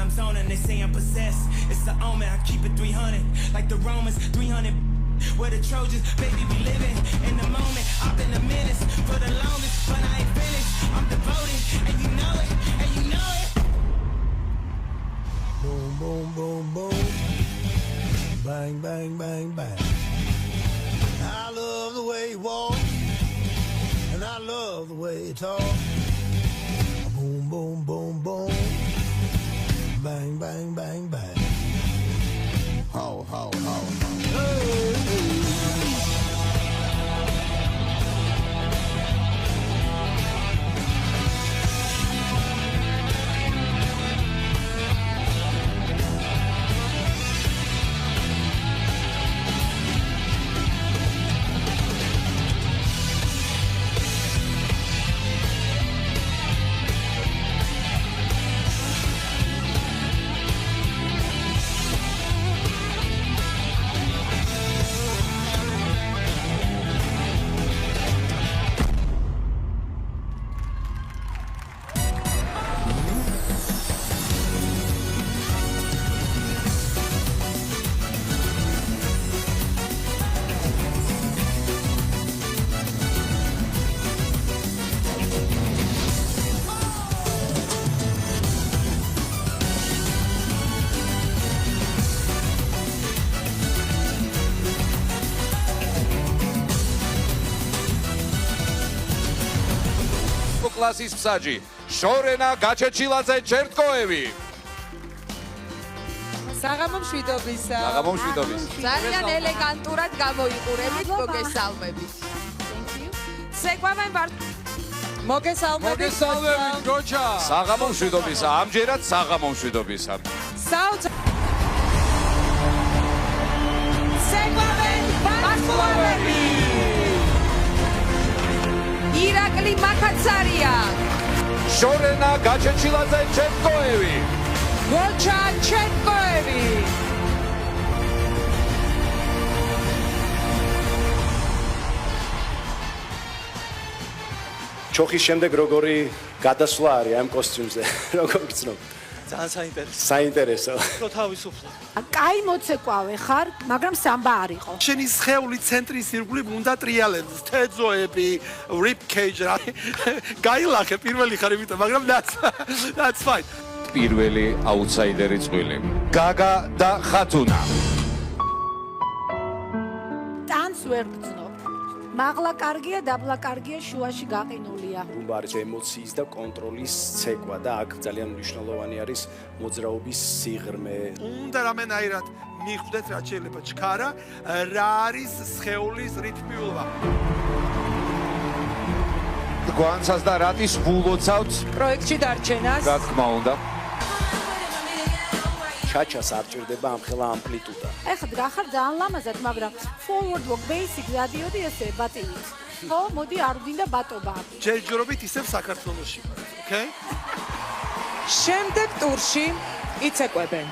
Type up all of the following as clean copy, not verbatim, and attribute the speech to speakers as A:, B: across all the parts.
A: time zone and they say I'm possessed. It's the omen, I keep it 300. Like the Romans, 300. Where the Trojans, baby, we living in the moment. I've been a menace for the longest, but I ain't finished. I'm devoted, and you know it, and you know it.
B: Boom, boom, boom, boom. Bang, bang, bang, bang. I love the way you walk, and I love the way you talk. Boom, boom, boom, boom. Bang, bang, bang, bang. Ho, ho, ho, ho. Hey, hey.
C: კლასის მსაჯი შორენა გაჩეჩილაძე ჩერტკოევი.
D: საღამო მშვიდობისა.
C: საღამო მშვიდობისა.
D: ძალიან ელეგანტურად გამოიყურებით, მოგესალმებით. სეკვავენ მოგესალმებით.
C: მოგესალმებით გოჩა. საღამო მშვიდობისა. ამჯერად საღამო მშვიდობისა.
D: სეკვავენ ბასლავები. ირაკლი მაკაცარია.
C: შორენა გაჩეჩილაძე ჩერტკოევი.
D: გოჩა ჩერტკოევი.
E: ჩოხის შემდეგ როგორი გადასვლა არის ამ კოსტიუმზე? როგორ გწნობ?
F: ძალიან საინტერესო.
E: საინტერესო.
F: რო თავისუფლად.
G: კაი მოცეკვავე ხარ, მაგრამ სამბა არ იყო.
F: შენი სხეული ცენტრის ირგვლივ უნდა ტრიალებს, თეძოები, rib cage. გაილახე პირველი ხარ იმიტომ, მაგრამ that's fine.
C: პირველი აუთსაიდერი წვილი. გაგა და ხათუნა.
G: ტანს ვერ გძნობ. მაღლა კარგია, დაბლა კარგია, შუაში გაყინულია.
E: რუმბა არის ემოციის და კონტროლის ცეკვა და აქ ძალიან მნიშვნელოვანი არის მოძრაობის სიღრმე.
F: უნდა რამენაირად მიხვდეთ რაც შეიძლება ჩქარა, რა არის სხეულის რითმიულობა.
C: გვანცას და რატის ვულოცავთ
D: პროექტში დარჩენას.
C: რა თქმა უნდა.
E: ჩაჩას არ ჭირდება ამ ხელა ამპლიტუდა.
G: ეხლა გახარ ძალიან ლამაზად, მაგრამ forward walk basic დადიოდი ესე ბატივით. ხო, მოდი არ ვდინდა ბატობა.
F: ჯერჯერობით ისევ საქართველოში. Okay?
D: შემდეგ ტურში იცეკვებენ.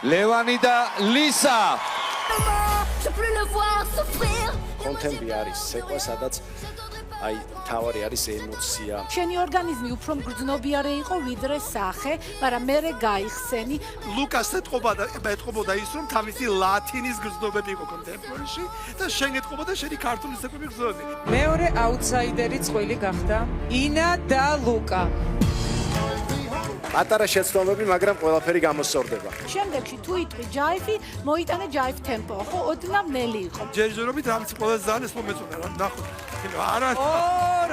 C: ლევანი და ლისა.
E: კონტენტი არის ცეკვა, სადაც აი თავარი არის ემოცია.
G: შენი ორგანიზმი უფრო მგრძნობიარე იყო ვიდრე სახე, მაგრამ მერე გაიხსენი.
F: ლუკას ეთყობოდა ის რომ თავისი ლათინის გრძნობები იყო კონტემპორარიში და შენ ეთყობოდა შენი ქართული ცეკვები გრძნობები.
D: მეორე აუთსაიდერი წვილი გახდა ინა და ლუკა.
E: პატარა შეცდომები, მაგრამ ყველაფერი გამოსწორდება.
G: შემდეგში თუ იტყვი ჯაიფი, მოიტანე ჯაიფ ტემპო, ხო, ოდნავ ნელი იყო.
F: ჯერჯერობით რამც ყველაზე ძალიან ეს მომეწონა რა ნახოთ. არა.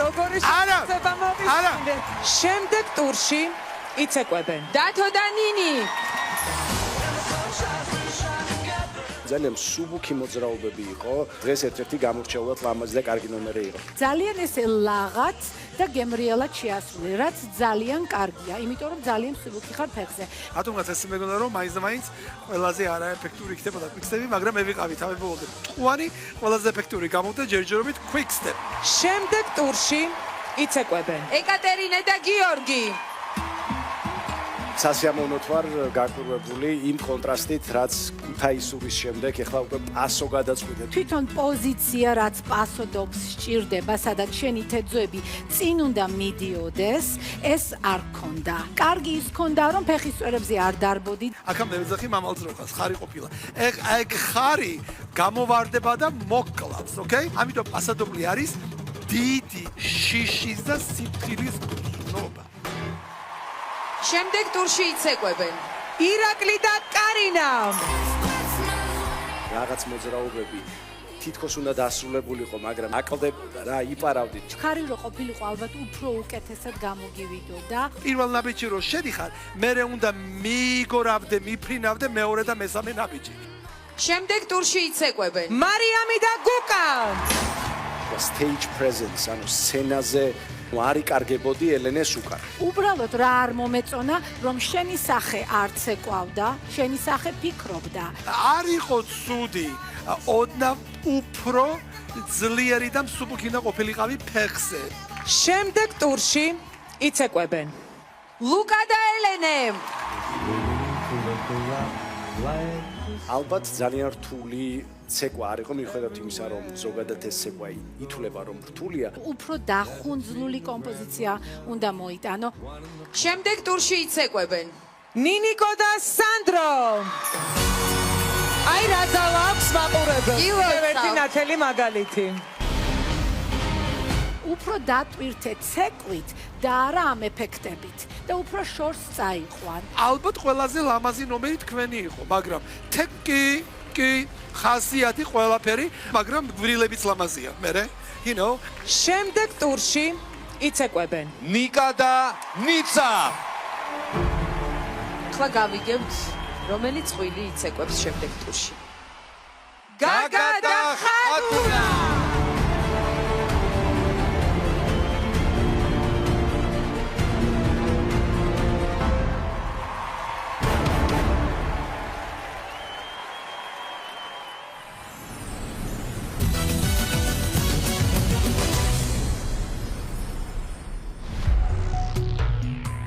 D: როგორი შეცდება მოვიხსენე. შემდეგ ტურში იცეკვებენ. დათო და ნინი.
E: ძალიან სუბუქი მოძრაობები იყო. დღეს ერთ-ერთი გამორჩეულად ლამაზი და კარგი ნომერი იყო.
G: ძალიან ესე ლაღაც და გემრიელად შეასრულე, რაც ძალიან კარგია, იმიტომ რომ ძალიან სუბუქი ხარ ფეხზე.
F: რატომღაც ეს მეგონა რომ მაინც ყველაზე არაეფექტური იქნებოდა quick step-ი, მაგრამ მე ვიყავი თავი ბოლომდე. ტყუანი ყველაზე ეფექტური გამოვიდა ჯერჯერობით quick step.
D: შემდეგ ტურში იცეკვებენ. ეკატერინე და გიორგი.
E: სასიამოვნოდ ვარ გაკვირვებული იმ კონტრასტით, რაც ქუთაისურის შემდეგ ეხლა უკვე პასო გადაწყვიტეთ.
G: თვითონ პოზიცია, რაც პასოდობს სჭირდება, სადაც შენი თეძოები წინ უნდა მიდიოდეს, ეს არ ქონდა. კარგი ის ქონდა, რომ ფეხის წვერებზე არ დარბოდი.
F: აქამდე ვეძახი მამალწროხას, ხარი ყოფილა. ეგ ხარი გამოვარდება და მოკლავს, ოკეი? ამიტომ პასადობლი არის დიდი შიშის და სიფრთხილის ნობა.
D: შემდეგ ტურში იცეკვებენ ირაკლი და კარინა.
E: რაღაც მოძრაობები თითქოს უნდა დასრულებულიყო, მაგრამ აკლდებოდა რა, იპარავდით.
G: ხარი რო ყოფილიყო ალბათ უფრო უკეთესად გამოგივიდოდა.
F: პირველ ნაბიჯში რო შედიხარ, მერე უნდა მიიგორავდე, მიფრინავდე მეორე და მესამე ნაბიჯი.
D: შემდეგ ტურში იცეკვებენ მარიამი და გუკა.
E: Stage presence, ანუ სცენაზე არ იკარგებოდი ელენეს უკან.
G: უბრალოდ რა არ მომეწონა, რომ შენი სახე არც ეკვავდა, შენი სახე ფიქრობდა.
F: არ იყო ცუდი, ოდნავ უფრო ძლიერი და მსუბუქი და ყოფილიყავი ფეხზე.
D: შემდეგ ტურში იცეკვებენ ლუკა და ელენე.
E: ალბათ ძალიან რთული ცეკვა არ იყო, მიუხედავად იმისა, რომ ზოგადად ეს ცეკვა ითვლება, რომ რთულია.
G: უფრო დახუნძლული კომპოზიცია უნდა მოიტანო.
D: შემდეგ ტურში იცეკვებენ ნინიკო და სანდრო. აი რა ძალა აქვს მაყურებელს. ერთი ნათელი მაგალითი.
G: უფრო დატვირთე ცეკვით და არა ამ ეფექტებით და უფრო შორს წაიყვან.
F: ალბათ ყველაზე ლამაზი ნომერი თქვენი იყო, მაგრამ კი ხასიათი ყველაფერი, მაგრამ გვირილებიც ლამაზია. მერე, you know,
D: შემდეგ ტურში იცეკვებენ
C: ნიკა და ნიცა.
D: ახლა გავიგებთ რომელი წვილი იცეკვებს შემდეგ ტურში. გაგა და ხატუნა.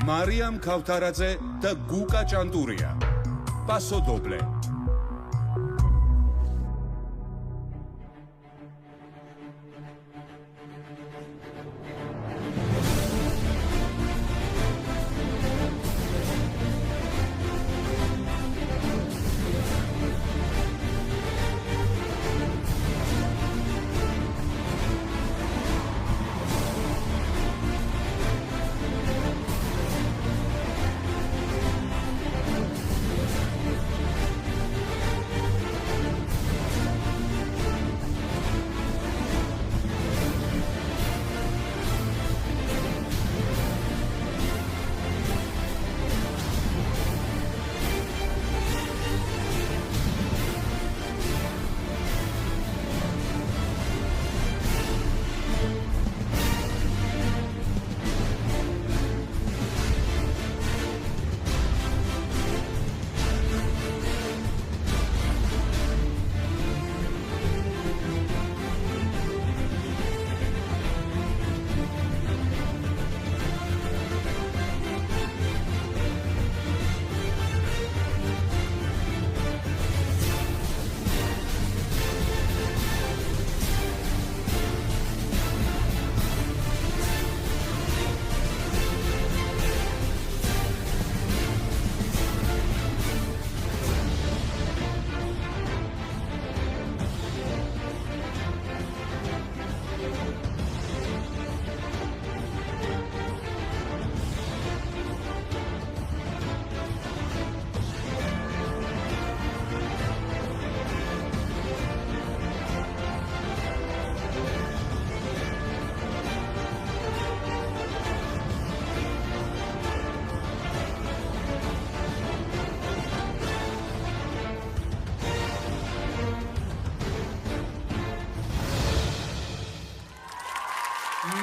H: მარიამ ქავთარაძე და გუკა ჭანტურია. პასო დობლე.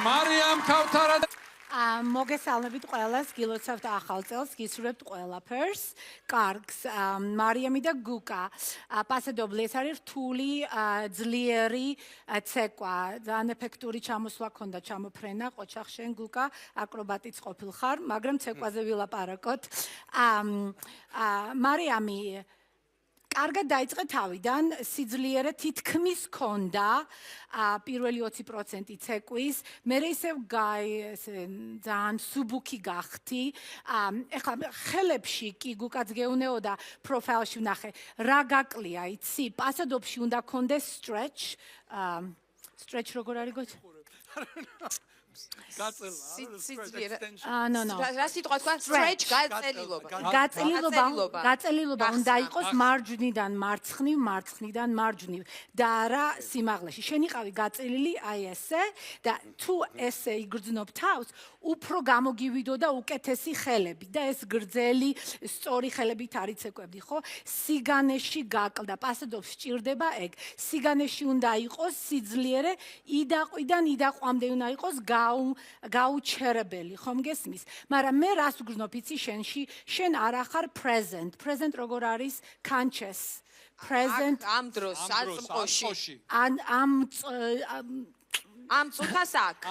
C: მარიამ ქავთარაძე
G: მოგესალმებით ყველას, გილოცავთ ახალ წელს, გისურვებთ ყველაფერს, კარგს, მარიამი და გუკა. პასადობლი, ეს არის რთული, ძლიერი ცეკვა, ძალიან ეფექტური ჩამოსვლა ქონდა, ჩამოფრენა, ყოჩახ შენ გუკა, აკრობატიც ყოფილხარ, მაგრამ ცეკვაზე ვილაპარაკოთ. მარიამი კარგად დაიწყე თავიდან, სიძლიერე თითქმის ქონდა, პირველი 20% ცეკვის, მერე ისევ ძალიან სუბუქი გახდი. ეხლა ხელებში კი გუკაც გეუნეოდა პროფაილში ვნახე, რა გაკლია, იცი, პასადობში უნდა ქონდეს stretch, stretch როგორ არის გოჩა?
D: რა სიტყვა თქვა? Stretch,
G: გაწელილობა უნდა იყოს მარჯვნიდან მარცხნივ, მარცხნიდან მარჯვნივ და რა სიმაღლეში. შენ იყავი გაწელილი აი ესე და თუ ესე იგრძნობ თავს, უფრო გამოგივიდოდა უკეთესი ხელები და ეს გრძელი, სწორი ხელებით არის ცეკვებდი, ხო? სიგანეში გაკლდა, პასადობს სჭირდება ეგ. სიგანეში უნდა იყოს სიძლიერე, იდაყვიდან იდაყვამდე უნდა იყოს გაუჩერებელი, ხომ გესმის? მაგრამ მე რას ვგრძნობ იცი შენში? შენ არ ახარ present. Present როგორ არის? Conscious. Present
D: ამ დროს, აწმყოში.
G: ამ
D: წუთას აქ.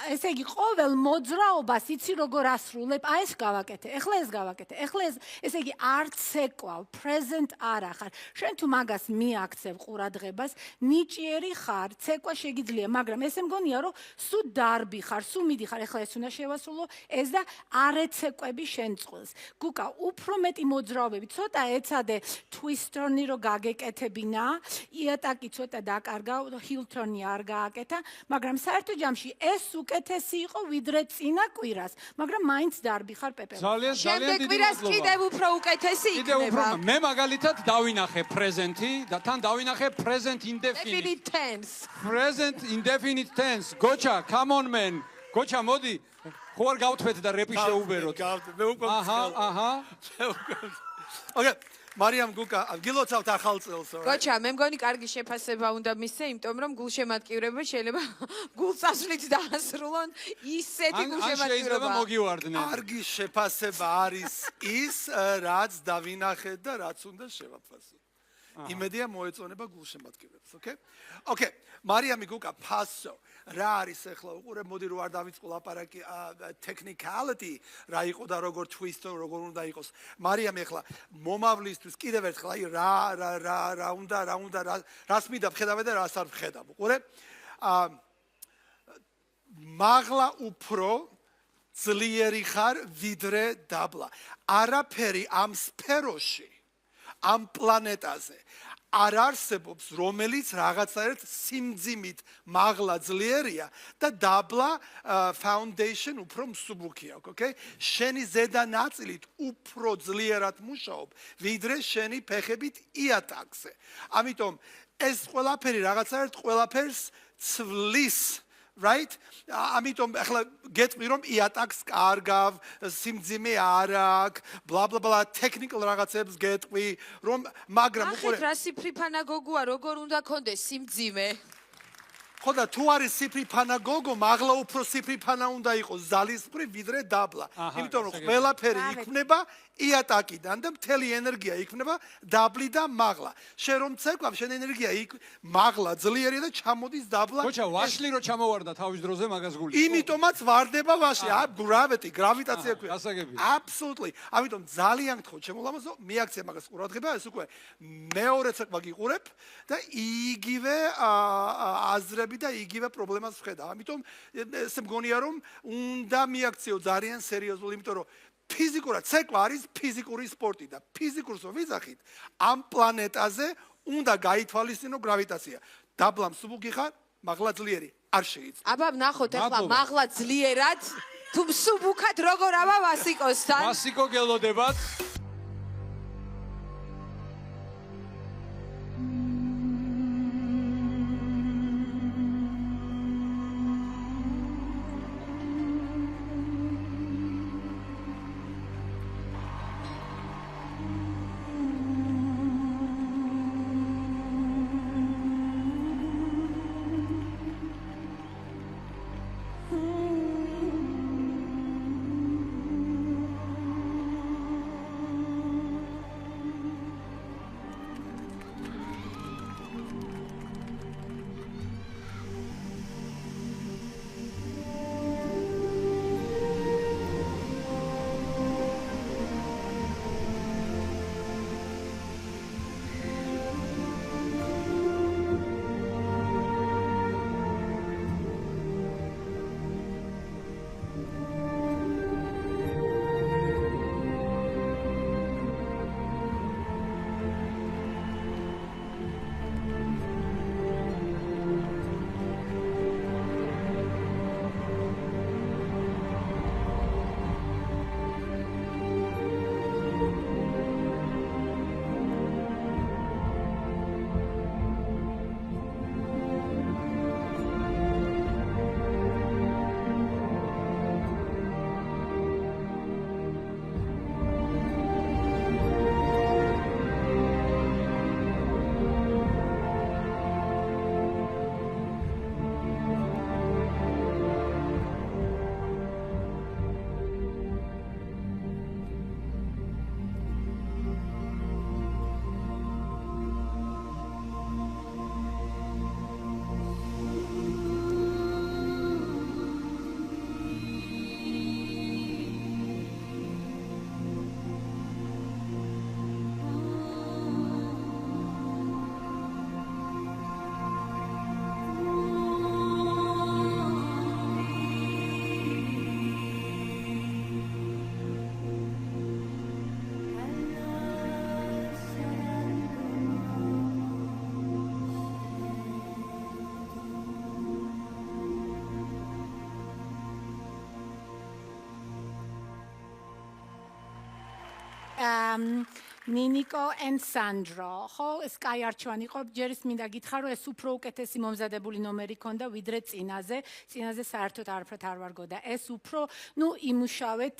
G: ესე იგი ყოველ მოძრაობას იცი როგორ ასრულებ, აი ეს გავაკეთე, ეხლა ეს გავაკეთე, ეხლა ესე იგი არ ცეკვავ, present არ ახარ. შენ თუ მაგას მიაქცევ ყურადღებას, ნიჭიერი ხარ, ცეკვა შეგიძლია, მაგრამ ესე მგონია რომ სულ დარბი ხარ, სულ მიდი ხარ, ეხლა ეს უნდა შევასრულო, ეს და არ ეცეკვები შენ წყვილს. გუკა, უფრო მეტი მოძრაობები, ცოტა ეცადე twist turn-ი რო გაგეკეთებინა, იატაკი ცოტა დაკარგა, heel turn-ი არ გააკეთა, მაგრამ საერთო ჯამში ეს უკეთესი იყო ვიდრე წინა კვირას, მაგრამ მაინც დარბი ხარ პეპე.
I: ძალიან
D: შემდეგ კვირას კიდევ უფრო უკეთესი იქნება.
I: მე მაგალითად დავინახე present-ი და თან დავინახე present indefinite tense. Present indefinite tense. გოჩა, come on man. გოჩა, მოდი. ხო არ გავთვეთ და რეპი შეუბეროთ.
F: მე უკვე
I: აჰა.
F: ოკეი. მარიამ გუკა, გილოცავთ ახალ წელს.
D: გოჩა, მე მგონი კარგი შეფასება უნდა მისცე, იმიტომ რომ გულშემატკივრება შეიძლება გულწასვლით დაასრულონ ისეთი გულშემატკივრება.
I: შეიძლება მოგივარდნენ.
F: კარგი შეფასება არის ის, რაც დავინახეთ და რაც უნდა შევაფასოთ. იმედია მოეწონება გულშემატკივრებს, ოკეი? ოკეი, მარიამი გუკა, ფასო. რა არის ახლა უყურე მოდი რო არ დავიწყო ლაპარაკი technicality რა იყო და როგორ twist როგორ უნდა იყოს მარიამ ახლა მომავლისთვის კიდევ ერთხელ აი რა უნდა რას მინდა ვხედავე და რას არ ვხედავ უყურე მაღლა უფრო ძლიერი ხარ ვიდრე დაბლა არაფერი ამ სფეროში ამ პლანეტაზე არ არსებობს, რომელიც რაღაცაერთ სიმძიმით მაღლა ძლიერია და დაბლა foundation უფრო მსუბუქია, ოკეი? შენი ზედა ნაწილით უფრო ძლიერად მუშაობ, ვიდრე შენი ფეხებით იატაკზე. ამიტომ ეს ყველაფერი რაღაცაერთ ყველაფერს ცვლის right? ამიტომ ახლა გეტყვი რომ იატაკს კარგავ, სიმძიმე არ აქვს, bla bla bla technical რაღაცებს გეტყვი რომ მაგრამ
D: უყურე ახლა რა სიფრი ფანაგოგოა, როგორ უნდა კონდეს სიმძიმე?
F: ხო და თუ არის სიფრი ფანაგოგო, მაღლა უფრო სიფრი ფანა უნდა იყოს ზალისფრი ვიდრე დაბლა. იმიტომ რომ ყველაფერი იქმნება იატაკიდან და მთელი ენერგია იქმნება დაბლიდან მაღლა. შენ რომ ცეკვავ, შენ ენერგია მაღლა ძლიერია და ჩამოდის დაბლა.
I: გოჩა, ვაშლი რო ჩამოვარდა თავის დროზე მაგას გულში.
F: იმიტომაც ვარდება ვაშლი. გრავიტაცია ქვია.
I: გასაგებია.
F: Absolutely. ამიტომ ძალიან გთხოვ, ჩემო ლამაზო, მიაქცე მაგას ყურადღება, ეს უკვე მეორე ცეკვა გიყურებ და იგივე აზრები და იგივე პრობლემას ვხედავ. ამიტომ ესე მგონია რომ უნდა მიაქციო ძალიან სერიოზულად, იმიტომ რომ ფიზიკურად ცეკვა არის ფიზიკური სპორტი და ფიზიკურს რომ ვიძახით, ამ პლანეტაზე უნდა გაითვალისწინო გრავიტაცია. დაბლა მსუბუქი ხარ, მაღლა ძლიერი არ შეიძლება.
D: აბა ნახოთ ახლა მაღლა ძლიერად თუ მსუბუქად როგორ აბა ვასიკოსთან?
I: ვასიკო გელოდებათ.
G: Ninico and Sandro. ხო, ეს კაი არჩევანი იყო. ჯერ ის მინდა გითხრა, რომ ეს უფრო უკეთესი მომზადებული ნომერი ქონდა ვიდრე წინაზე. წინაზე საერთოდ არაფრად არ ვარგო და ეს უფრო, იმუშავეთ,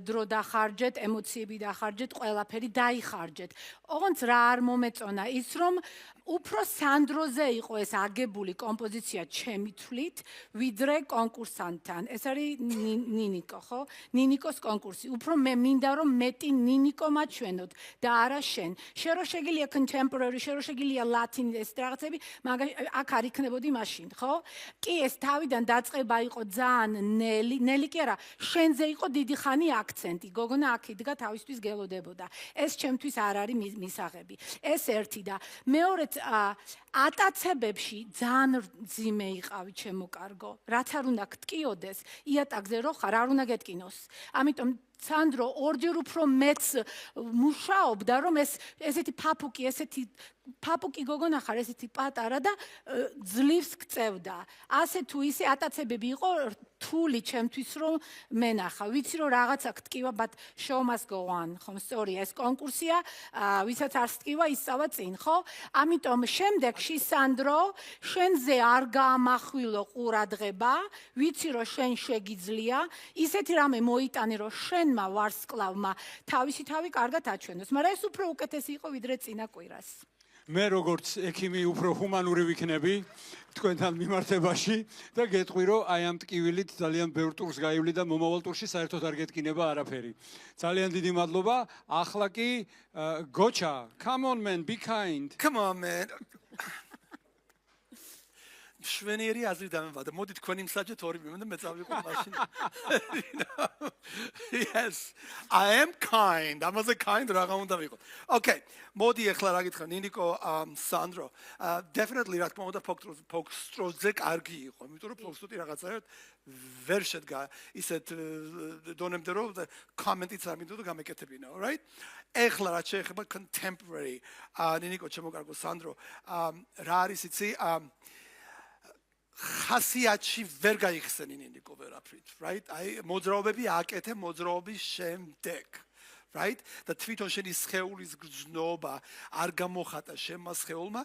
G: დრო დახარჯეთ, ემოციები დახარჯეთ, ყველაფერი დაიხარჯეთ. ოღონდ რა არ მომეწონა ის, რომ უფრო სანდროზე იყო ეს აგებული კომპოზიცია ჩემი თვლით, ვიდრე კონკურსანტთან. ეს არის ნინიკო, ხო? ნინიკოს კონკურსი. უფრო მე მინდა რომ მეტი ნინიკო მაჩვენოთ და არა შენ. შენ რო შეგიძლია contemporary, შენ რო შეგიძლია latin ეს რაღაცები, მაგრამ აქ არ იქნებოდი მაშინ, ხო? კი, ეს თავიდან დაწყება იყო ძალიან ნელი კი არა, შენზე იყო დიდი ხანი აქცენტი. გოგონა აქ იდგა თავისთვის გელოდებოდა. ეს ჩემთვის არ არის მისაღები. ეს ერთი და მეორე ატაცებებში ძალიან ძიმე იყავი ჩემო კარგო. რაც არ უნდა გტკიოდეს, იატაკზე რო ხარ, არ უნდა გეტკინოს. ამიტომ სანდრო ორჯერ უფრო მეც მუშაობდა, რომ ესეთი ფაპუკი გოგონა ხარ, ესეთი პატარა და ძლივს გწევდა. ასე თუ ისე ატაცებები იყო რთული ჩემთვის რომ მენახა. ვიცი რომ რაღაცა გტკივა, but show must go on. ხომ სწორია, ეს კონკურსია, ვისაც არ სტკივა, ისწავა წინ, ხო? ამიტომ შემდეგში სანდრო, შენზე არ გაამახვილო ყურადღება, ვიცი რომ შენ შეგიძლია, ისეთი რამე მოიტანე რომ შენმა ვარსკვლავმა თავისი თავი კარგად აჩვენოს, მაგრამ ეს უფრო უკეთესი იყო ვიდრე წინა კვირას.
I: მე როგორც ექიმი უფრო ჰუმანური ვიქნები თქვენთან მიმართებაში და გეტყვი რომ აი ამ ტკივილით ძალიან ბევრ ტურს გაივლი და მომავალ ტურში საერთოდ არ გეტკინება არაფერი. ძალიან დიდი მადლობა. ახლა კი გოჩა, come on man, be kind.
F: Come on man. შვენიერი აზრი დამევადა. მოდი თქვენი მსაჯეთ ორი მიმენ და მე წავიყო მაშინ. Yes, I am kind. ამაზე kind რაღა უნდა ვიყო. Okay, მოდი ახლა რა გითხრა ნინიკო, სანდრო. Definitely რა თქმა უნდა ფოქსტროტზე კარგი იყო, იმიტომ რომ ფოქსტროტი რაღაცა ვერ შედგა ისეთ დონემდე რომ კომენტიც არ მინდოდა გამეკეთებინა, right? ახლა რაც შეეხება contemporary, ნინიკო ჩემო კარგო სანდრო, რა არის იცი ხასიათში ვერ გაიხსენი ნინიკო ვერაფრით, right? აი მოძრაობები აკეთე მოძრაობის შემდეგ, right? და თვითონ შენი სხეულის გრძნობა არ გამოხატა შემმა სხეულმა,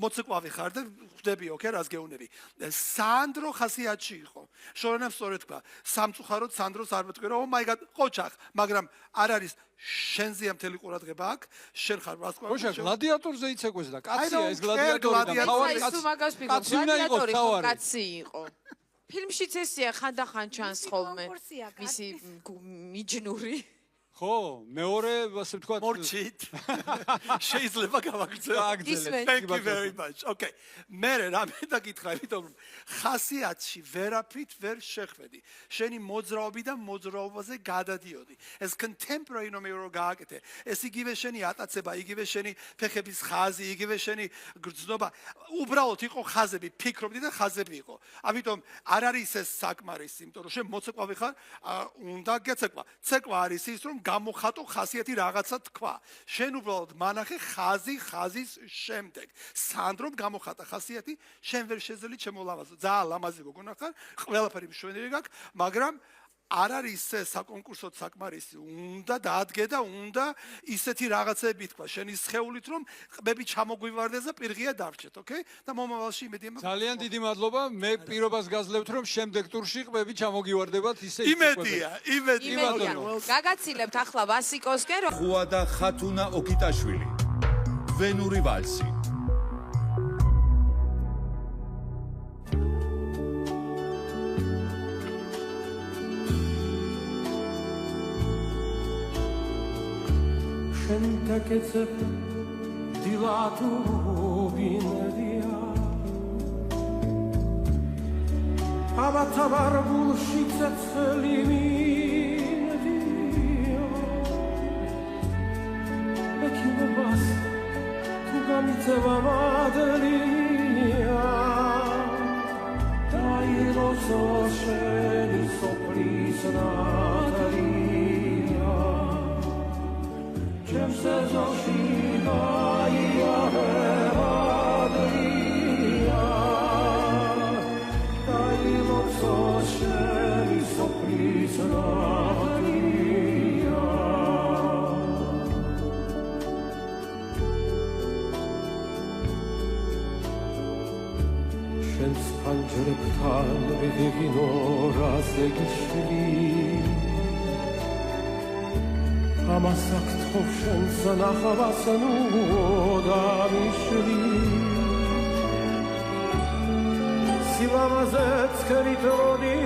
F: მოცეკვავი ხარ და ხვდები, okay, რას გეუნები. სანდრო ხასიათში იყო. შორანამ სწორედ თქვა, სამწუხაროდ სანდროს არ მეთქვი, რომ oh my god, ყოჩახ, მაგრამ არ არის შენზეა მთელი ყურადღება აქ, შენ ხარ ვარსკვლავი.
I: ოშა, გლადიატორზე იცეკვეს და კაცია ეს გლადიატორი და
D: გლადიატორი ხო კაცი იყო. ფილმშიც ესეა ხანდახან ჩანს ხოლმე. მისი მიჯნური.
I: ხო, მეორე ასე ვთქვათ
F: მორჩით. შეიძლება გავაგრძელო. Thank you very much. Okay. მე რა მინდა გითხრა, იმიტომ რომ ხასიათში ვერაფრით ვერ შეხვედი. შენი მოძრაობი და მოძრაობაზე გადადიოდი. ეს contemporary ნომერი რო გააკეთე, ეს იგივე შენი ატაცება, იგივე შენი ფეხების ხაზი, იგივე შენი გრძნობა, უბრალოდ იყო ხაზები, ფიქრობდი და ხაზები იყო. ამიტომ არ არის ეს საკმარისი, იმიტომ რომ შენ მოცეკვავი ხარ, უნდა გეცეკვა. ცეკვა არის ის, რომ გამოხატო ხასიათი რაღაცა თქვა. შენ უბრალოდ მანახე ხაზის შემდეგ. სანდრომ გამოხატა ხასიათი, შენ ვერ შეძლი შემოლავაზო. ძალიან ლამაზი გოგონა ხარ, ყველაფერი მშვენიერი გაქვს, მაგრამ არ არის საკონკურსო საკმარისი. უნდა დაადგე და უნდა ისეთი რაღაცები თქვა შენი სხეულით, რომ ყბები ჩამოგვივარდეს და პირღია დავრჩეთ, okay? და მომავალში იმედია მაქვს.
I: ძალიან დიდი მადლობა. მე პირობას გაძლევთ, რომ შემდეგ ტურში ყბები ჩამოგივარდებათ ისე
F: იმედია.
D: გაგაცილებთ ახლა ვასიკოსკენ.
H: ხუა და ხათუნა ოკიტაშვილი. ვენური ვალსი.
B: Taketsep dilatu binedia Avatavar bulshitsets liminedia Ekibas tu gamitseva madelia Dai roso sheli sopris natalia Чем се зашина и радия Дай лопсоше и соприсрадия
J: მზრებთან ვიღინო რაზე გიშლი ამას აქ შენს ნახავას ნუდა მიშლი სილამაზეც ქრითროდი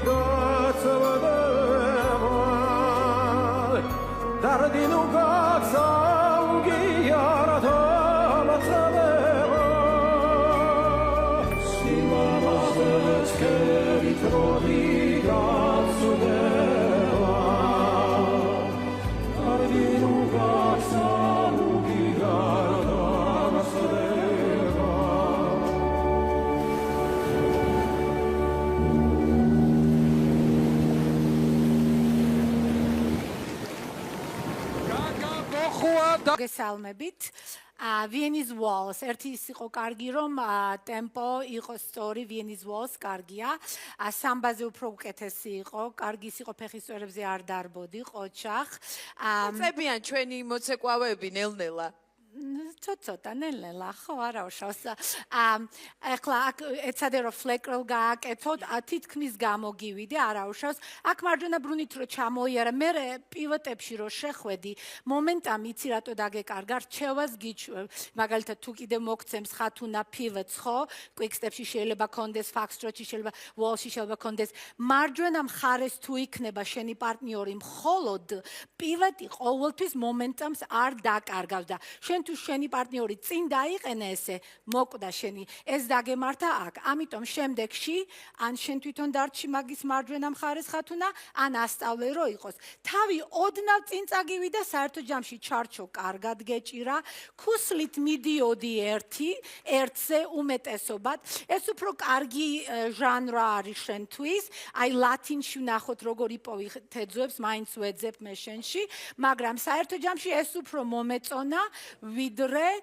J: გაცვადება დარდინუ გაცაუგიარდა მაცადება სილამაზეც ქრითროდი გაცვადება დარდინუ გაცაუგიარდა მაცადება
G: გესალმებით. Vienna's Walls. ერთი ის იყო კარგი, რომ ტემპო იყო სწორი, Vienna's Walls კარგია. სამბაზე უფრო უკეთესი იყო, კარგი ის იყო ფეხის წვერებზე არ დარბოდი, ყოჩახ.
D: წებიან ჩვენი მოცეკვავები ნელ-ნელა.
G: ცოტა ნელ-ნელა, ხო, არა უშავს. ეხლა ეცადე რომ ფლეკროლ გააკეთოთ, თითქმის გამოგივიდე, არა უშავს. აქ მარჯვენა ბრუნით რომ ჩამოიარა, მე პივოტებში რომ შეხვედი, მომენტამ იცი რატო დაგეკარგა, რჩევას გიჩვევ. მაგალითად თუ კიდე მოგცემს ხათუნა პივოტს, ხო? Quick Step-ში შეიძლება კონდეს, Foxtrot-ში შეიძლება, Wall-ში შეიძლება კონდეს. მარჯვენა მხარეს თუ იქნება შენი პარტნიორი მხოლოდ პივოტი ყოველთვის მომენტამს არ დაკარგავს და შენ თუ შენი პარტნიორი წინ დაიყენე ესე, მოკვდა შენი, ეს დაგემართა აქ. ამიტომ შემდეგში, ან შენ თვითონ დარჩი მაგის მარჯვენა მხარეს ხათუნა, ან ასწავლე რომ იყოს. თავი ოდნავ წინ წაგივიდა, საერთო ჯამში ჩარჩო კარგად გეჭირა, ქუსლით მიდიოდი ერთზე უმეტესობად. ეს უფრო კარგი ჟანრა არის შენთვის. აი ლათინში ვნახოთ როგორ იპოვი თეძვებს, მაინც ვეძებ მე შენში, მაგრამ საერთო ჯამში ეს უფრო მომეწონა ვიდრე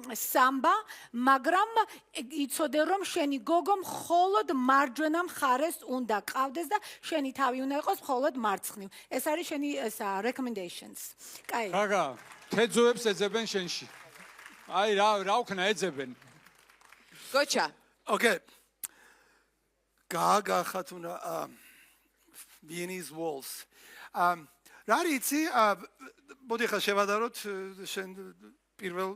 G: სამბა, მაგრამ იცოდე რომ შენი გოგო მხოლოდ მარჯვენა მხარეს უნდა ყავდეს და შენი თავი უნდა იყოს მხოლოდ მარცხნივ. ეს არის შენი recommendations. კაი.
I: გაგა, თეძვებს ეძებენ შენში. აი რა უქნა ეძებენ.
D: გოჩა.
F: Okay. გაგა ხათუნა Vienna's Walls. რა რიცი მოდი ხა შევადაროთ შენ პირველ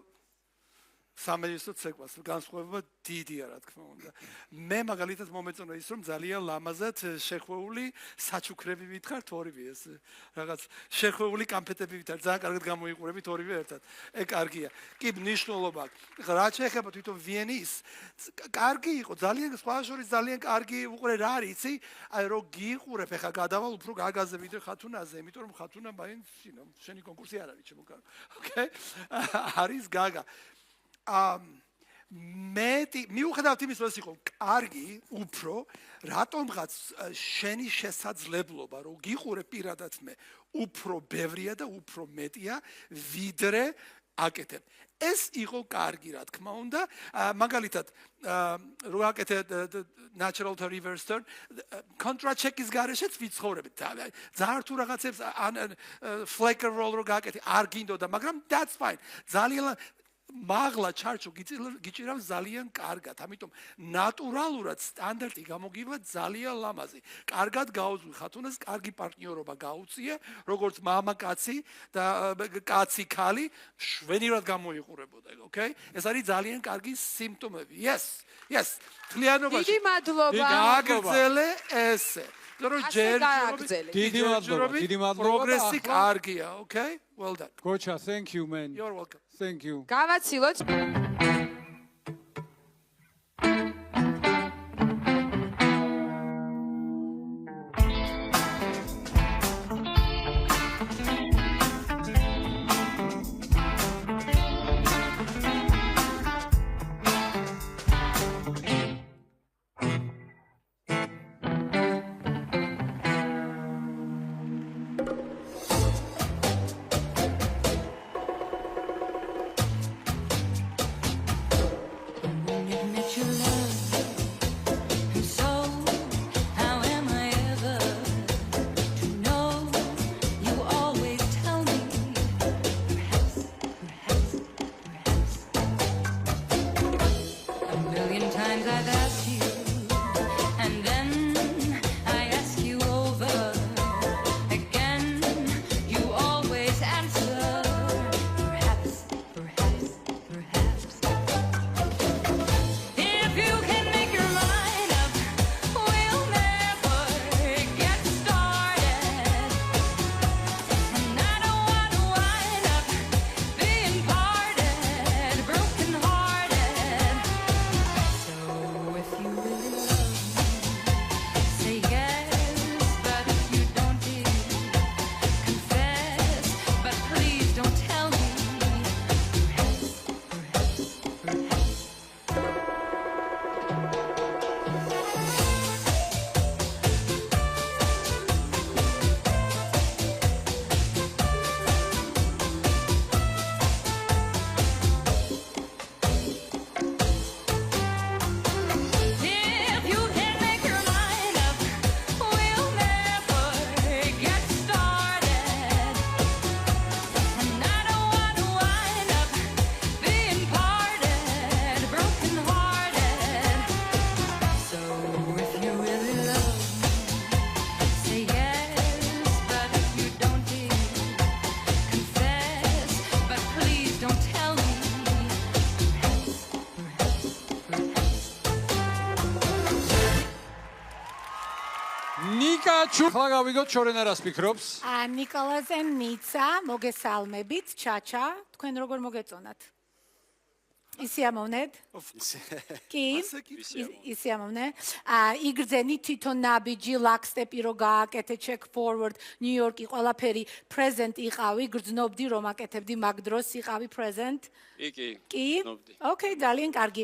F: სამეჯლისო ცეკვას განსხვავება დიდია რა თქმა უნდა. მე მაგალითად მომეწონა ის რომ ძალიან ლამაზად შეხვეული საჩუქრები ვითხრათ ორივე ეს რაღაც შეხვეული კამფეტები ვითარ ძალიან კარგად გამოიყურებით ორივე ერთად. ეგ კარგია. კი მნიშვნელობა. რა შეეხება თვითონ ვიენის კარგი იყო ძალიან სხვა შორის ძალიან კარგი უყურე რა არის იცი აი რო გიყურებ ეხა გადავალ უფრო გაგაზე ვიდრე ხათუნაზე იმიტომ რომ ხათუნა მაინც შენი კონკურსი არ არის ჩემო კარგი. ოკეი? არის გაგა. მიუხედავად იმის რომ ეს იყო კარგი უფრო რატომღაც შენი შესაძლებლობა რომ გიყურე პირადად მე უფრო ბევრია და უფრო მეტია ვიდრე აკეთებ. ეს იყო კარგი რა თქმა უნდა მაგალითად რო აკეთე natural to reverse turn contra check-ის გარეშეც ვიცხოვრებით ძალიან თუ რაღაცებს flicker roll რო გააკეთე არ გინდოდა მაგრამ that's fine ძალიან მაღლა ჩარჩო გიჭირავს ძალიან კარგად. ამიტომ ნატურალურად სტანდარტი გამოგივა ძალიან ლამაზი. კარგად გაუძღვი ხათუნას, კარგი პარტნიორობა გაუწიე, როგორც მამაკაცი და კაცი ქალი შვენივრად გამოიყურებოდა, okay? ეს არის ძალიან კარგი სიმპტომები. Yes. თლიანობაში.
D: დიდი მადლობა.
F: გააგრძელე ესე.
I: დიდი მადლობა.
F: პროგრესი კარგია, okay? Well done.
I: Gocha, thank you man.
F: You're welcome.
I: Thank you.
D: გავაცილოთ.
I: ნიკაჩუ ხლა გავიგოთ შორენა რას ფიქრობს
G: ნიკოლაზე ნიცა მოგესალმებით ჩაჩა თქვენ როგორ მოგეწონათ ისე ამოვნეთ კი ისე ამოვნე იგრძენი თვითონ ნაბიჯი ლაკსტეპი რო გააკეთე check forward ნიუ-იორკი ყველაფერი present იყავი გრძნობდი რომ აკეთებდი მაგ დროს იყავი present კი ოკეი ძალიან კარგი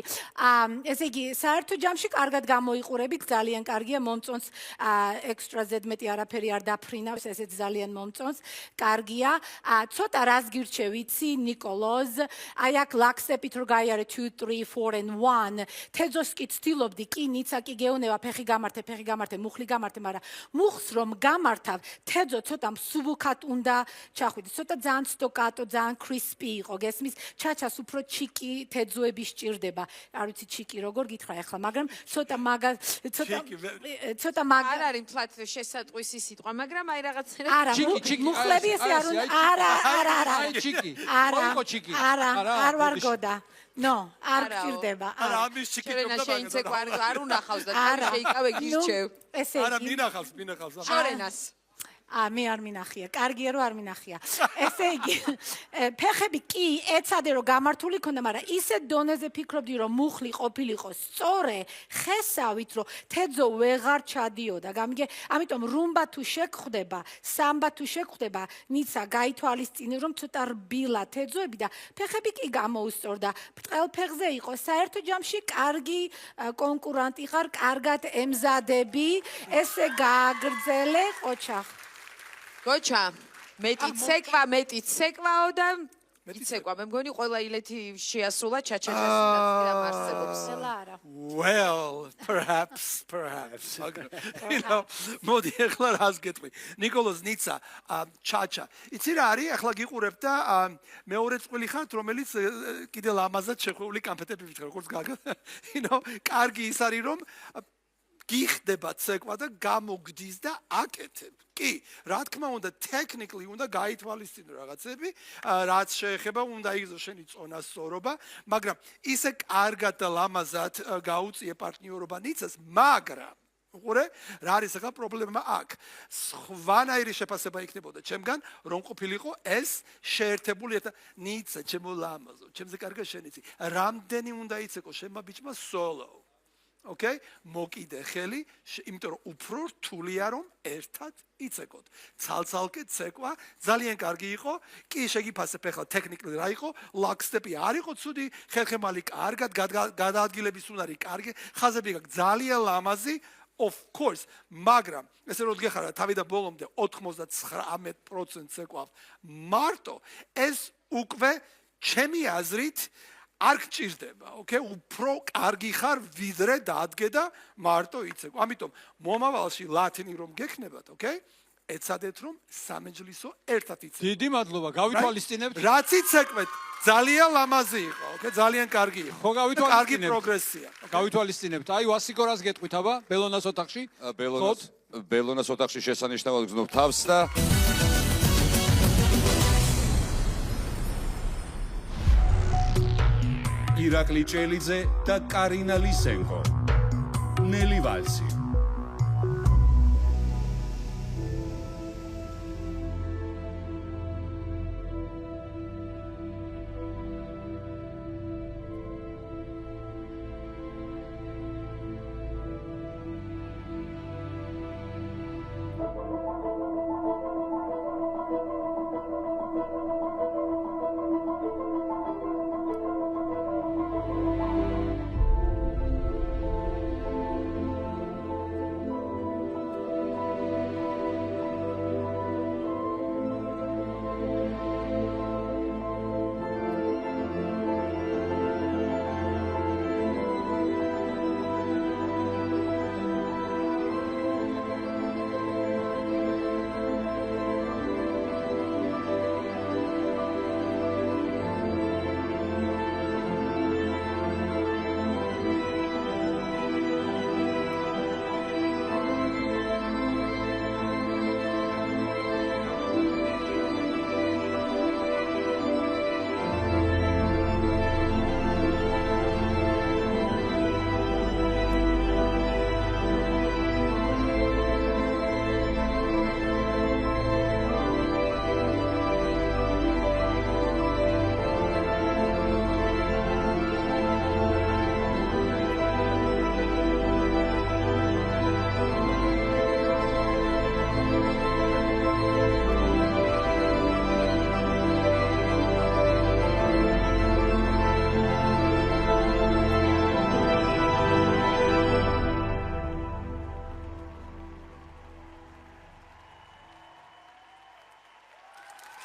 G: ესე იგი საერთო ჯამში კარგად გამოიყურებით ძალიან კარგია მომწონს ექსტრა ზედმეტი არაფერი არ დაფრინავს ესეც ძალიან მომწონს კარგია ცოტა რას გირჩევ იცი ნიკოლოზ აი აქ ლაკსტეპით რო გაიარე 2 3 4 and 1 თეძოს კი ცდილობდი კი ნიცა კი გეუნება ფეხი გამართე მუხლი გამართე მაგრამ მუხს რომ გამართავ თეძო ცოტა მსუბუქად უნდა ჩახვიდე ცოტა ძალიან სტოკატო ძალიან კრისპი იყო გესმის ჩაჩას უფრო ჩიკი თეძოები სჭირდება არ ვიცი ჩიკი როგორ გითხრა ახლა მაგრამ ცოტა
D: არ არის მთლად შესატყვისი სიტყვა მაგრამ აი რაღაცა
G: არა მუხლები ესე არ უნდა არა
I: ჩიკი
G: არა არ ვარგოდა No, არ გჭირდება.
F: არა, ამის ჩიკი
D: შეინცეკვა არ უნახავს და თავი შეიკავე გირჩევ.
F: არა, მინახავს.
D: შორენას.
G: მე არ მინახია. კარგია რომ არ მინახია. ესე იგი, ფეხები კი ეცადე რომ გამართული ქონდა, მაგრამ ისე დონეზე ფიქრობდი რომ მუხლი ყოფილიყო სწორე, ხესავით რომ თეძო ვეღარ ჩადიოდა. გამიგე, ამიტომ რუმბა თუ შეგხვდება, სამბა თუ შეგხვდება, ნიცა გაითვალისწინე რომ ცოტა რბილა თეძოები და ფეხები კი გამოუსწორდა. ბრტყელ ფეხზე იყო. საერთო ჯამში კარგი კონკურენტი ხარ, კარგად ემზადები, ესე გააგრძელე ყოჩახ.
D: გოჩა, მეტი ცეკვაო და იცეკვა. მე მგონი ყველა ილეთი შეასრულა ჩაჩაჩას დამარსებობს.
G: არა.
F: Well, perhaps. მოდი ახლა რას გეტყვი. ნიკოლოზ ნიცა, ჩაჩა. იცი რა არის? ახლა გიყურებ და მეორე წყვილი ხართ, რომელიც კიდე ლამაზად შეხვეული კამფეტები ვიჩქარ, როგორც გაგა. კარგი ის არის რომ გიხდება ცეკვა და გამოგდის და აკეთებ. კი, რა თქმა უნდა, ტექნიკლი უნდა გაითვალისწინო რაღაცები, რაც შეეხება უნდა იგზო შენი წონასწორობა, მაგრამ ისე კარგად და ლამაზად გაუწიე პარტნიორობა ნიცას, მაგრამ უყურე, რა არის ახლა პრობლემა აქ? სხვანაირი შეფასება იქნებოდა ჩემგან, რომ ყოფილიყო ეს შეერთებული ერთ ნიცა, ჩემო ლამაზო, ჩემზე კარგა შენიცი. რამდენი უნდა იცეკო შემმა ბიჭმა სოლო. Okay? მოკიდე ხელი, იმიტომ რომ უფრო რთულია რომ ერთად იცეკოთ. ცალ-ცალკე ცეკვა ძალიან კარგი იყო. კი შეგიფასებ ახლა ტექნიკურად რა იყო? ლაკსტეპი არ იყო ცუდი, ხერხემალი კარგად გადაადგილების უნარი კარგი, ხაზები გაქვს ძალიან ლამაზი. Of course, მაგრამ ესე რომ გეხარა თავიდან ბოლომდე 99% ცეკვავს. მარტო ეს უკვე ჩემი აზრით არ გჭირდება, okay? უფრო კარგი ხარ ვიდრე დადგე და მარტო იცეკო. ამიტომ მომავალში ლათინი რომ გექნებათ, okay? ეცადეთ რომ სამეჯლისო ერთად იცეკო.
I: დიდი მადლობა, გავითვალისწინებთ.
F: რაც იცეკვეთ, ძალიან ლამაზი იყო, okay? ძალიან კარგი იყო.
I: ხო გავითვალისწინებთ.
F: კარგი პროგრესია.
I: გავითვალისწინებთ. აი ვასიკო რას გეტყვით აბა? ბელონას ოთახში?
C: ბელონას ოთახში შესანიშნავად გრძნობ თავს და
H: ირაკლი ჭელიძე და კარინა ლისენკო. ნელი ვალსი.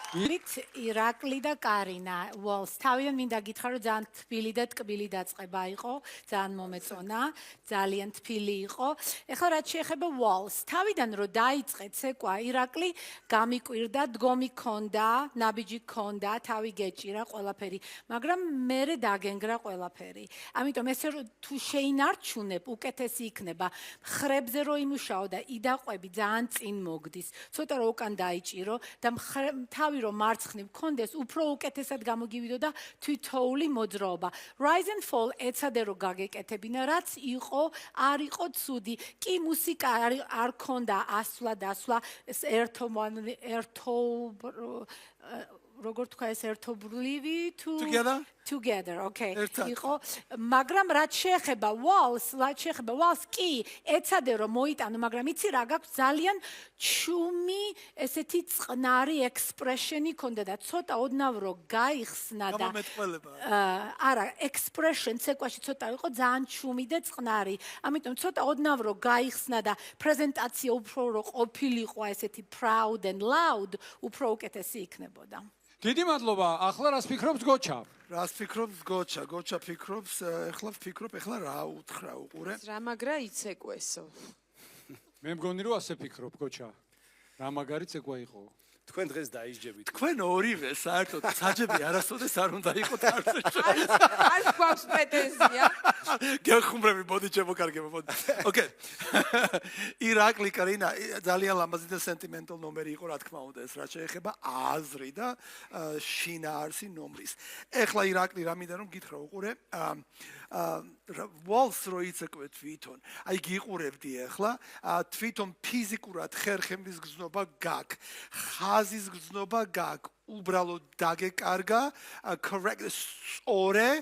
G: ირაკლი და კარინა ვალს თავიდან მინდა გითხრა რომ ძალიან თბილი და ტკბილი დაწყება იყო ძალიან მომეწონა ძალიან თბილი იყო ეხლა რაც შეეხება ვალს თავიდან რომ დაიწყეთ ცეკვა ირაკლი გამიკვირდა დგომი ქონდა ნაბიჯი ქონდა თავი გეჭირა ყველაფერი მაგრამ მერე დაგენგრა ყველაფერი ამიტომ ესე რომ თუ შეინარჩუნებ უკეთესი იქნება ხრებზე რომ იმუშაო და იდაყვები ძალიან წინ მოგდის ცოტა რომ უკან დაიჭირო და თავი რომ მარცხნივ კონდეს უფრო უკეთესად გამოგივიდო და თვითოული მოძრაობა rise and fall ეცადე რომ გაგეკეთებინა რაც იყო არ იყო ცუდი კი მუსიკა არ ქონდა ასვლა დასვლა ეს როგორ თქვა ეს ერთობლივი together okay იყო მაგრამ რაც შეეხება walls კი ეცადე რომ მოიტანო მაგრამ იცი რა გაქვს ძალიან ჩუმი ესეთი წყნარი expression-ი ქონდა და ცოტა ოდნავ რომ გაიხსნა და არა expression ცეკვაში ცოტა იყო ძალიან ჩუმი და წყნარი ამიტომ ცოტა ოდნავ რომ გაიხსნა და პრეზენტაცია უფრო რომ ყოფილიყო ესეთი proud and loud უფრო უკეთესი იქნებოდა
I: დიდი მადლობა. ახლა რას ფიქრობს გოჩა?
F: რას ფიქრობს გოჩა? გოჩა ფიქრობს, ეხლა რა უთხრა უყურე?
D: რა მაგრა იცეკვესო.
I: მე მგონი რომ ასე ფიქრობ გოჩა. რა მაგარი ცეკვა იყო?
E: თქვენ დღეს დაისჯებით.
F: თქვენ ორივე საერთოდ საჯები არასოდეს არ უნდა იყოთ არცერთ.
D: არ გვაქვს პრეტენზია.
F: გეხუმრები მოდი ჩემოკარგება მოდი. ოკეი. ირაკლი კარინა ძალიან ლამაზი და სენტიმენტალ ნომერი იყო რა თქმა უნდა ეს რაც შეეხება აზრი და შინაარსი ნომრის. ეხლა ირაკლი რა მინდა რომ გითხრა უყურე ვალს რო იცეკვე თვითონ აი გიყურებდი ეხლა თვითონ ფიზიკურად ხერხემლის გზნობა გაქვს ხაზის გზნობა გაქვს უბრალოდ დაგეკარგა correct ორე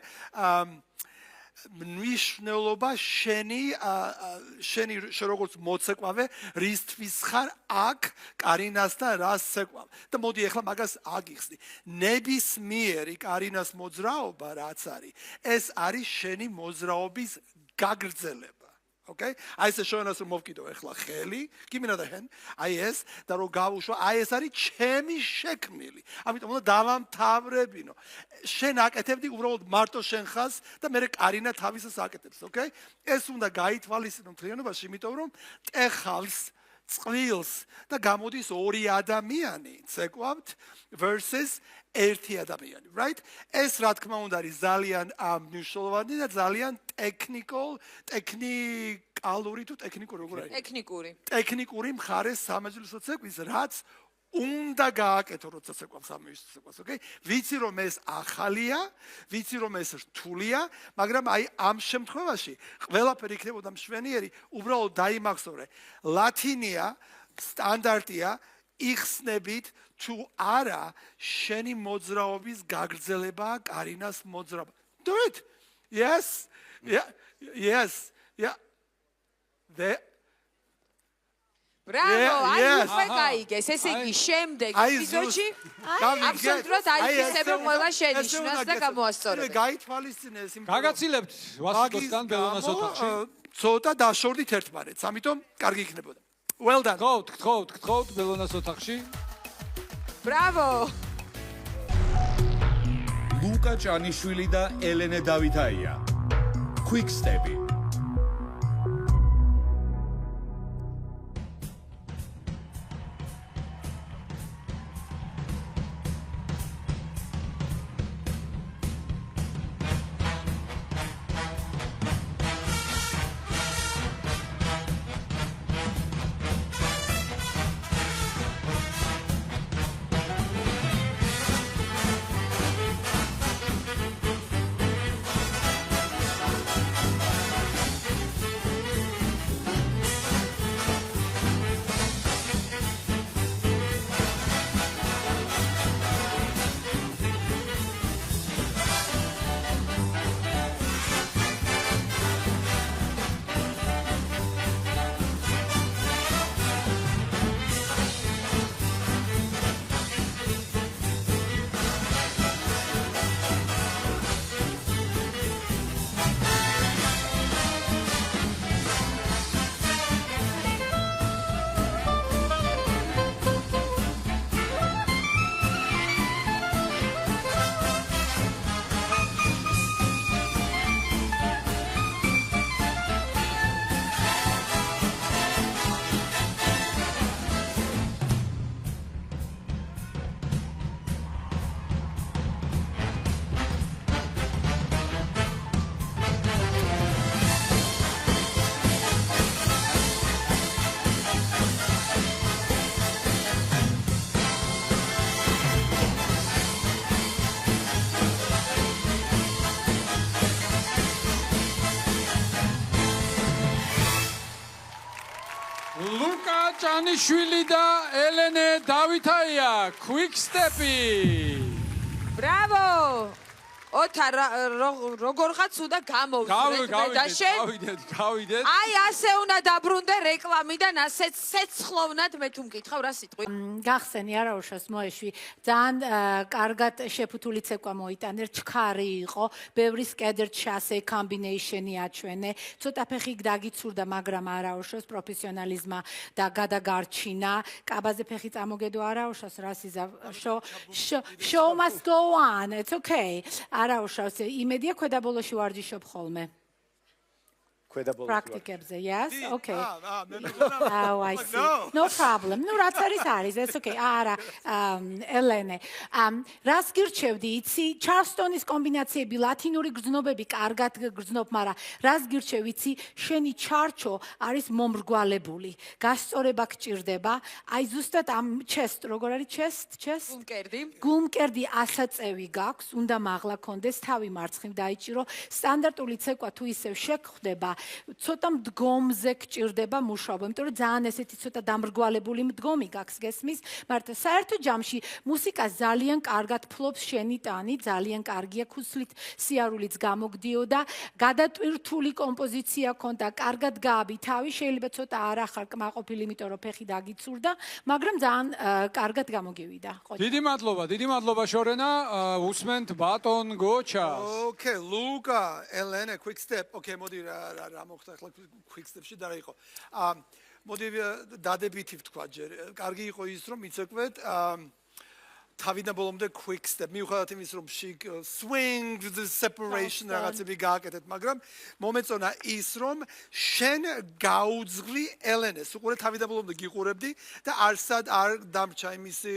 F: მნიშვნელობა შენი როგორც მოცეკვავე რისთვის ხარ აქ კარინასთან რას ცეკვავ და მოდი ახლა მაგას აგიხსნი ნებისმიერი კარინას მოძრაობა რაც არის ეს არის შენი მოძრაობის გაგრძელება Okay? აი ეს შოენას რომ მოვკიდო ახლა ხელი, give me another hand. აი ეს და რომ გავუშვა, აი ეს არის ჩემი შექმნილი. ამიტომ უნდა დავამთავრებინო. შენ აკეთებდი უბრალოდ მარტო შენ ხას და მე კარინა თავისას აკეთებს, okay? ეს უნდა გაითვალისწინო მთლიანობაში, იმიტომ რომ ტეხავს წყვილს და გამოდის ორი ადამიანი, ცეკვავთ versus ერთი ადამიანი, right? ეს რა თქმა უნდა არის ძალიან მნიშვნელოვანი და ძალიან ტექნიკური თუ ტექნიკური როგორ არის? ტექნიკური მხარე სამეძვლისო ცეკვის, რაც უნდა გააკეთო როცა ცეკვავს სამეძვლისო ცეკვას, okay? ვიცი რომ ეს ახალია, ვიცი რომ ეს რთულია, მაგრამ აი ამ შემთხვევაში ყველაფერი იქნებოდა მშვენიერი, უბრალოდ დაიმახსოვრე. ლათინია სტანდარტია იხსნებით თუ არა შენი მოძრაობის გაგრძელება კარინას მოძრაობა. Do it. Yes. Yes. Yeah.
D: Bravo, აი უკვე გაიგეს. ესე იგი შემდეგ ეპიზოდში აბსოლუტურად აიხსნება ყველა შენიშვნას და გამოასწორებთ.
F: გაითვალისწინეს იმ
I: გაგაცილებთ ვასილოსთან ბელონას ოთახში.
F: ცოტა დაშორდით ერთმანეთს, ამიტომ კარგი იქნებოდა. Well done.
I: გთხოვთ ბელონას ოთახში.
D: Bravo.
H: ლუკა ჭანიშვილი და ელენე დავითაია. Quick Step.
I: ლუკა ჭანიშვილი და ელენე დავითაია, Quick Step-ი.
D: Bravo! ოთარ როგორღაც უნდა გამოვიდეთ და
I: გავიდეთ.
D: აი ასე უნდა დაბრუნდე რეკლამიდან, ასეც სეცხლოვნად მე თუ მკითხავ რა სიტყვი.
G: გახსენი არაუშავს მოეშვი, ძალიან კარგად შეფუთული ცეკვა მოიტანე, ჩქარი იყო, ბევრი სკედერ ჩასე კომბინეიშენი აჩვენე, ცოტა ფეხი დაგიცურდა, მაგრამ არაუშავს პროფესიონალიზმა და გადაგარჩინა. კაბაზე ფეხი წამოგედო არაუშავს, რასიზა show must go on. It's okay. არაუშავს, იმედია ქვედაბოლოში ვარჯიშობ ხოლმე. Practicებზე, yes? Okay. Oh, I see. No problem. Ну, რაც არის, that's okay. არა, ელენე. რას გირჩევდი, იცი? ჩარლსტონის კომბინაციები, ლათინური გრძნობები კარგად გრძნობ, მაგრამ რას გირჩევ, იცი? შენი ჩარჩო არის მომრგვალებული. გასწორება გჭირდება. აი ზუსტად ამ chest, როგორ არის chest? გულმკერდი ასაწევი გაქვს, უნდა მაღლა კონდეს, თავი მარცხნივ დაიჭირო. სტანდარტული ცეკვა თუ ისევ შეგხვდება, ცოტა მდგომზე გჭირდება მუშაობა, იმიტომ რომ ძალიან ესეთი ცოტა დამრგვალებული მდგომი გაქვს გესმის, მაგრამ საერთო ჯამში მუსიკა ძალიან კარგად ფლობს შენი ტანი, ძალიან კარგია, ქუსლით სიარულიც გამოგდიოდა, გადატვირთული კომპოზიცია ქონდა, კარგად გააბი თავი, შეიძლება ცოტა არ ახარ კმაყოფილი, იმიტომ რომ ფეხი დაგიცურდა, მაგრამ ძალიან კარგად გამოგივიდა.
I: დიდი მადლობა შორენა, უსმენთ ბატონ გოჩა.
F: Okay, Luca, Elena, Quick Step. Okay, მოდი რა მოხდა ახლა Quick Step-ში და რა იყო. მოდი დადებითი ვთქვა ჯერ. კარგი იყო ის რომ მიცეკვეთ თავიდან ბოლომდე Quick Step. მიუხედავად იმის რომ swing, the separation რაღაცები გააკეთეთ, მაგრამ მომეწონა ის რომ შენ გაუძღლი ელენეს. უყურე თავიდან ბოლომდე გიყურებდი და არსად არ დამრჩა იმისი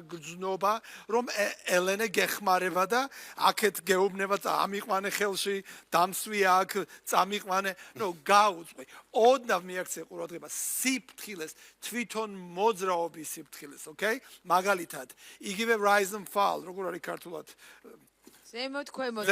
F: გრძნობა, რომ ელენე გეხმარება და აქეთ გეუბნება წამიყვანე ხელში, დამსვი აქ, წამიყვანე, ნუ გაუძღვი. ოდნავ მიაქცია ყურადღება სიფრთხილეს, თვითონ მოძრაობის სიფრთხილეს, okay? მაგალითად, იგივე rise and fall, როგორ არის ქართულად?
D: ზემოთ ქვემოთ.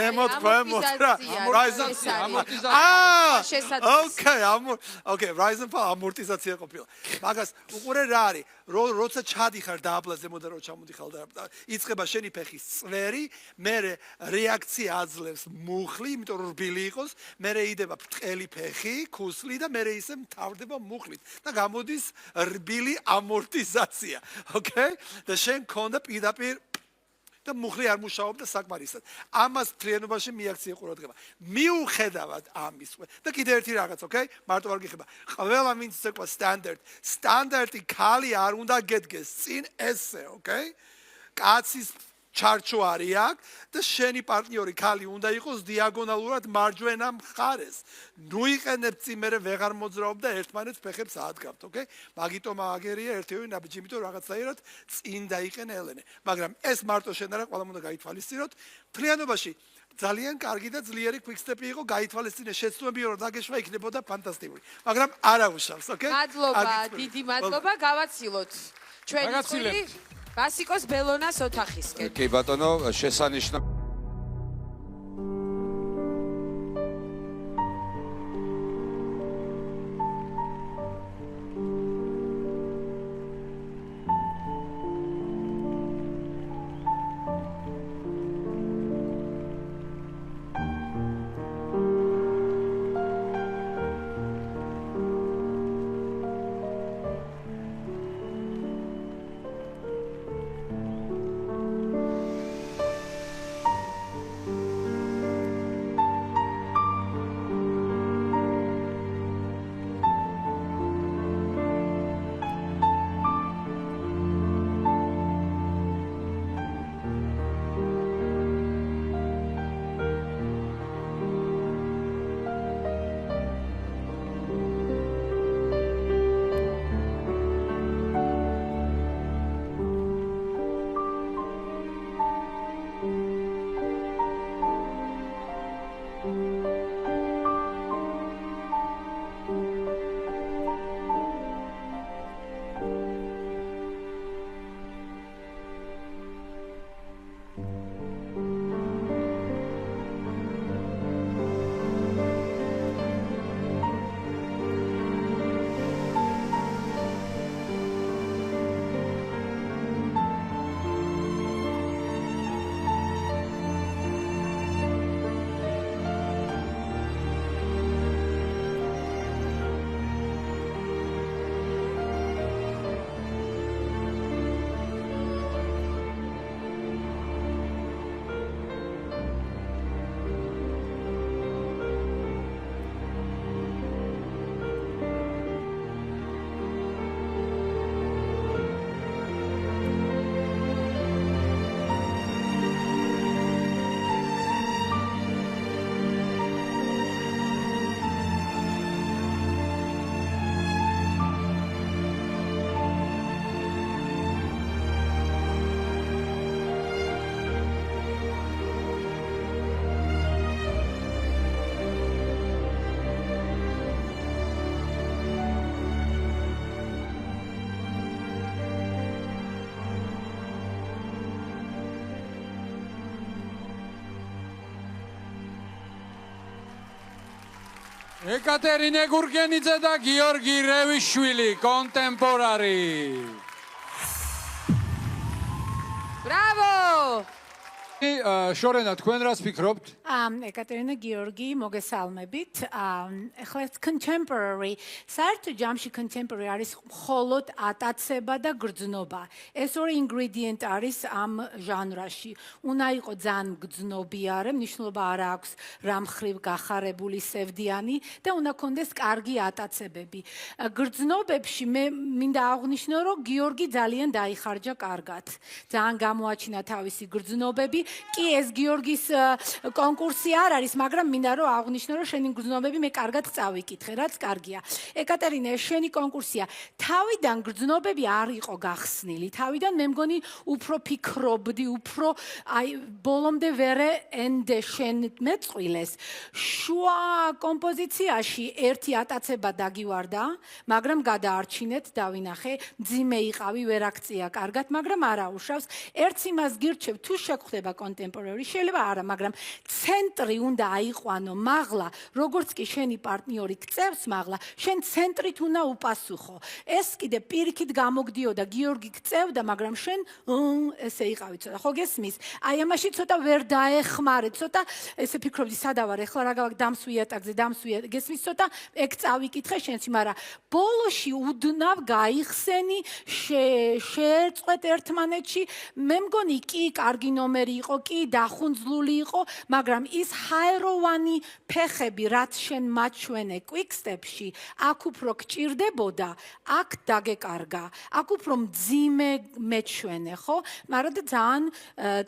F: Okay, rise and fall ამორტიზაცია ყოფილა. მაგას უყურე რა არის? როცა ჩადიხარ დააბლა ზემოთ და რო ჩამოდიხარ და იწყება შენი ფეხის წვერი, მერე რეაქცია აძლევს მუხლი, იმიტომ რომ რბილი იყოს, მერე იდება ბრტყელი ფეხი, ქუსლი და მერე ისე მთავრდება მუხლით და გამოდის რბილი ამორტიზაცია. Okay? და შენ ქონდა პირდაპირ და მუხლი არ მუშაობდა საკმარისად. ამას ფრენობაში მიაქცია ყურადღება. მიუხედავად ამის და კიდე ერთი რაღაც, okay? მარტო არ გიხება. ყველა ვინც ცეკვა სტანდარტი ქალი არ უნდა გედგეს წინ ესე, okay? კაცის ჩარჩო არის აქ და შენი პარტნიორი ქალი უნდა იყოს დიაგონალურად მარჯვენა მხარეს. ნუ იყენებ წიმერე ვეღარ მოძრაობ და ერთმანეთს ფეხებს აადგავთ, okay? მაგიტომ აგერია ერთევი ნაბიჯი, იმიტომ რაღაცაირად წინ დაიყენე ელენე. მაგრამ ეს მარტო შენ არა, ყველამ უნდა გაითვალისწინოთ. მთლიანობაში ძალიან კარგი და ძლიერი Quick Step-ი იყო, გაითვალისწინე შეცდომები რომ დაგეშვა იქნებოდა ფანტასტიკური. მაგრამ არა უშავს, okay?
D: მადლობა, დიდი მადლობა, გავაცილოთ. ჩვენი წილი ბასიკოს ბელონას ოთახისკენ.
C: კი ბატონო, შესანიშნავი
I: ეკატერინე გურგენიძე და გიორგი რევიშვილი, კონტემპორარი.
D: Bravo!
I: შორენა, თქვენ რას ფიქრობთ?
G: ეკატერინე გიორგი, მოგესალმებით. ეხლა contemporary, საერთო ჯამში contemporary არის მხოლოდ ატაცება და გრძნობა. ეს ორი ინგრედიენტი არის ამ ჟანრაში. უნდა იყოს ძალიან გრძნობიარე, მნიშვნელობა არ აქვს რა მხრივ გახარებული სევდიანი და უნდა კონდეს კარგი ატაცებები. გრძნობებში მე მინდა აღვნიშნო, რომ გიორგი ძალიან დაიხარჯა კარგად. ძალიან გამოაჩინა თავისი გრძნობები. კი ეს გიორგის კონკურსი არ არის, მაგრამ მინდა რომ აღვნიშნო, რომ შენი გრძნობები მე კარგად წავიკითხე, რაც კარგია. ეკატერინე, შენი კონკურსია. თავიდან გრძნობები არ იყო გახსნილი. თავიდან მე მგონი უფრო ფიქრობდი, უფრო ბოლომდე ვერე ენდე შენ მეწყვილეს. შუა კომპოზიციაში ერთი ატაცება დაგივარდა, მაგრამ გადაარჩინეთ, დავინახე, მძიმე იყავი, ვერ აქცია კარგად, მაგრამ არა უშავს. ერთს იმას გირჩევ, თუ შეგხვდება კონტემპორარი, შეიძლება არა, მაგრამ ცენტრი უნდა აიყვანო მაღლა, როგორც კი შენი პარტნიორი გწევს მაღლა, შენ ცენტრით უნდა უპასუხო. ეს კიდე პირიქით გამოგდიოდა, გიორგი გწევდა, მაგრამ შენ ესე იყავი ცოტა, ხო გესმის? აი ამაში ცოტა ვერ დაეხმარე, ცოტა ესე ფიქრობდი, სადავარ, ეხლა რა გავაკეთე, დამსვი ეტაგზე, გესმის, ცოტა ეგ წავიკითხე შენც, მაგრამ ბოლოში უდნავ გაიხსენი, შეერწყვეთ ერთმანეთში, მე მგონი კი კარგი ნომერი იყო, კი დახუნძლული იყო, მაგრამ ის ჰაეროვანი ფეხები, რაც შენ მაჩვენე quick-step-ში, აქ უფრო გჭირდებოდა, აქ დაგეკარგა, აქ უფრო მძიმე მეჩვენე, ხო? მაგრამ და ძალიან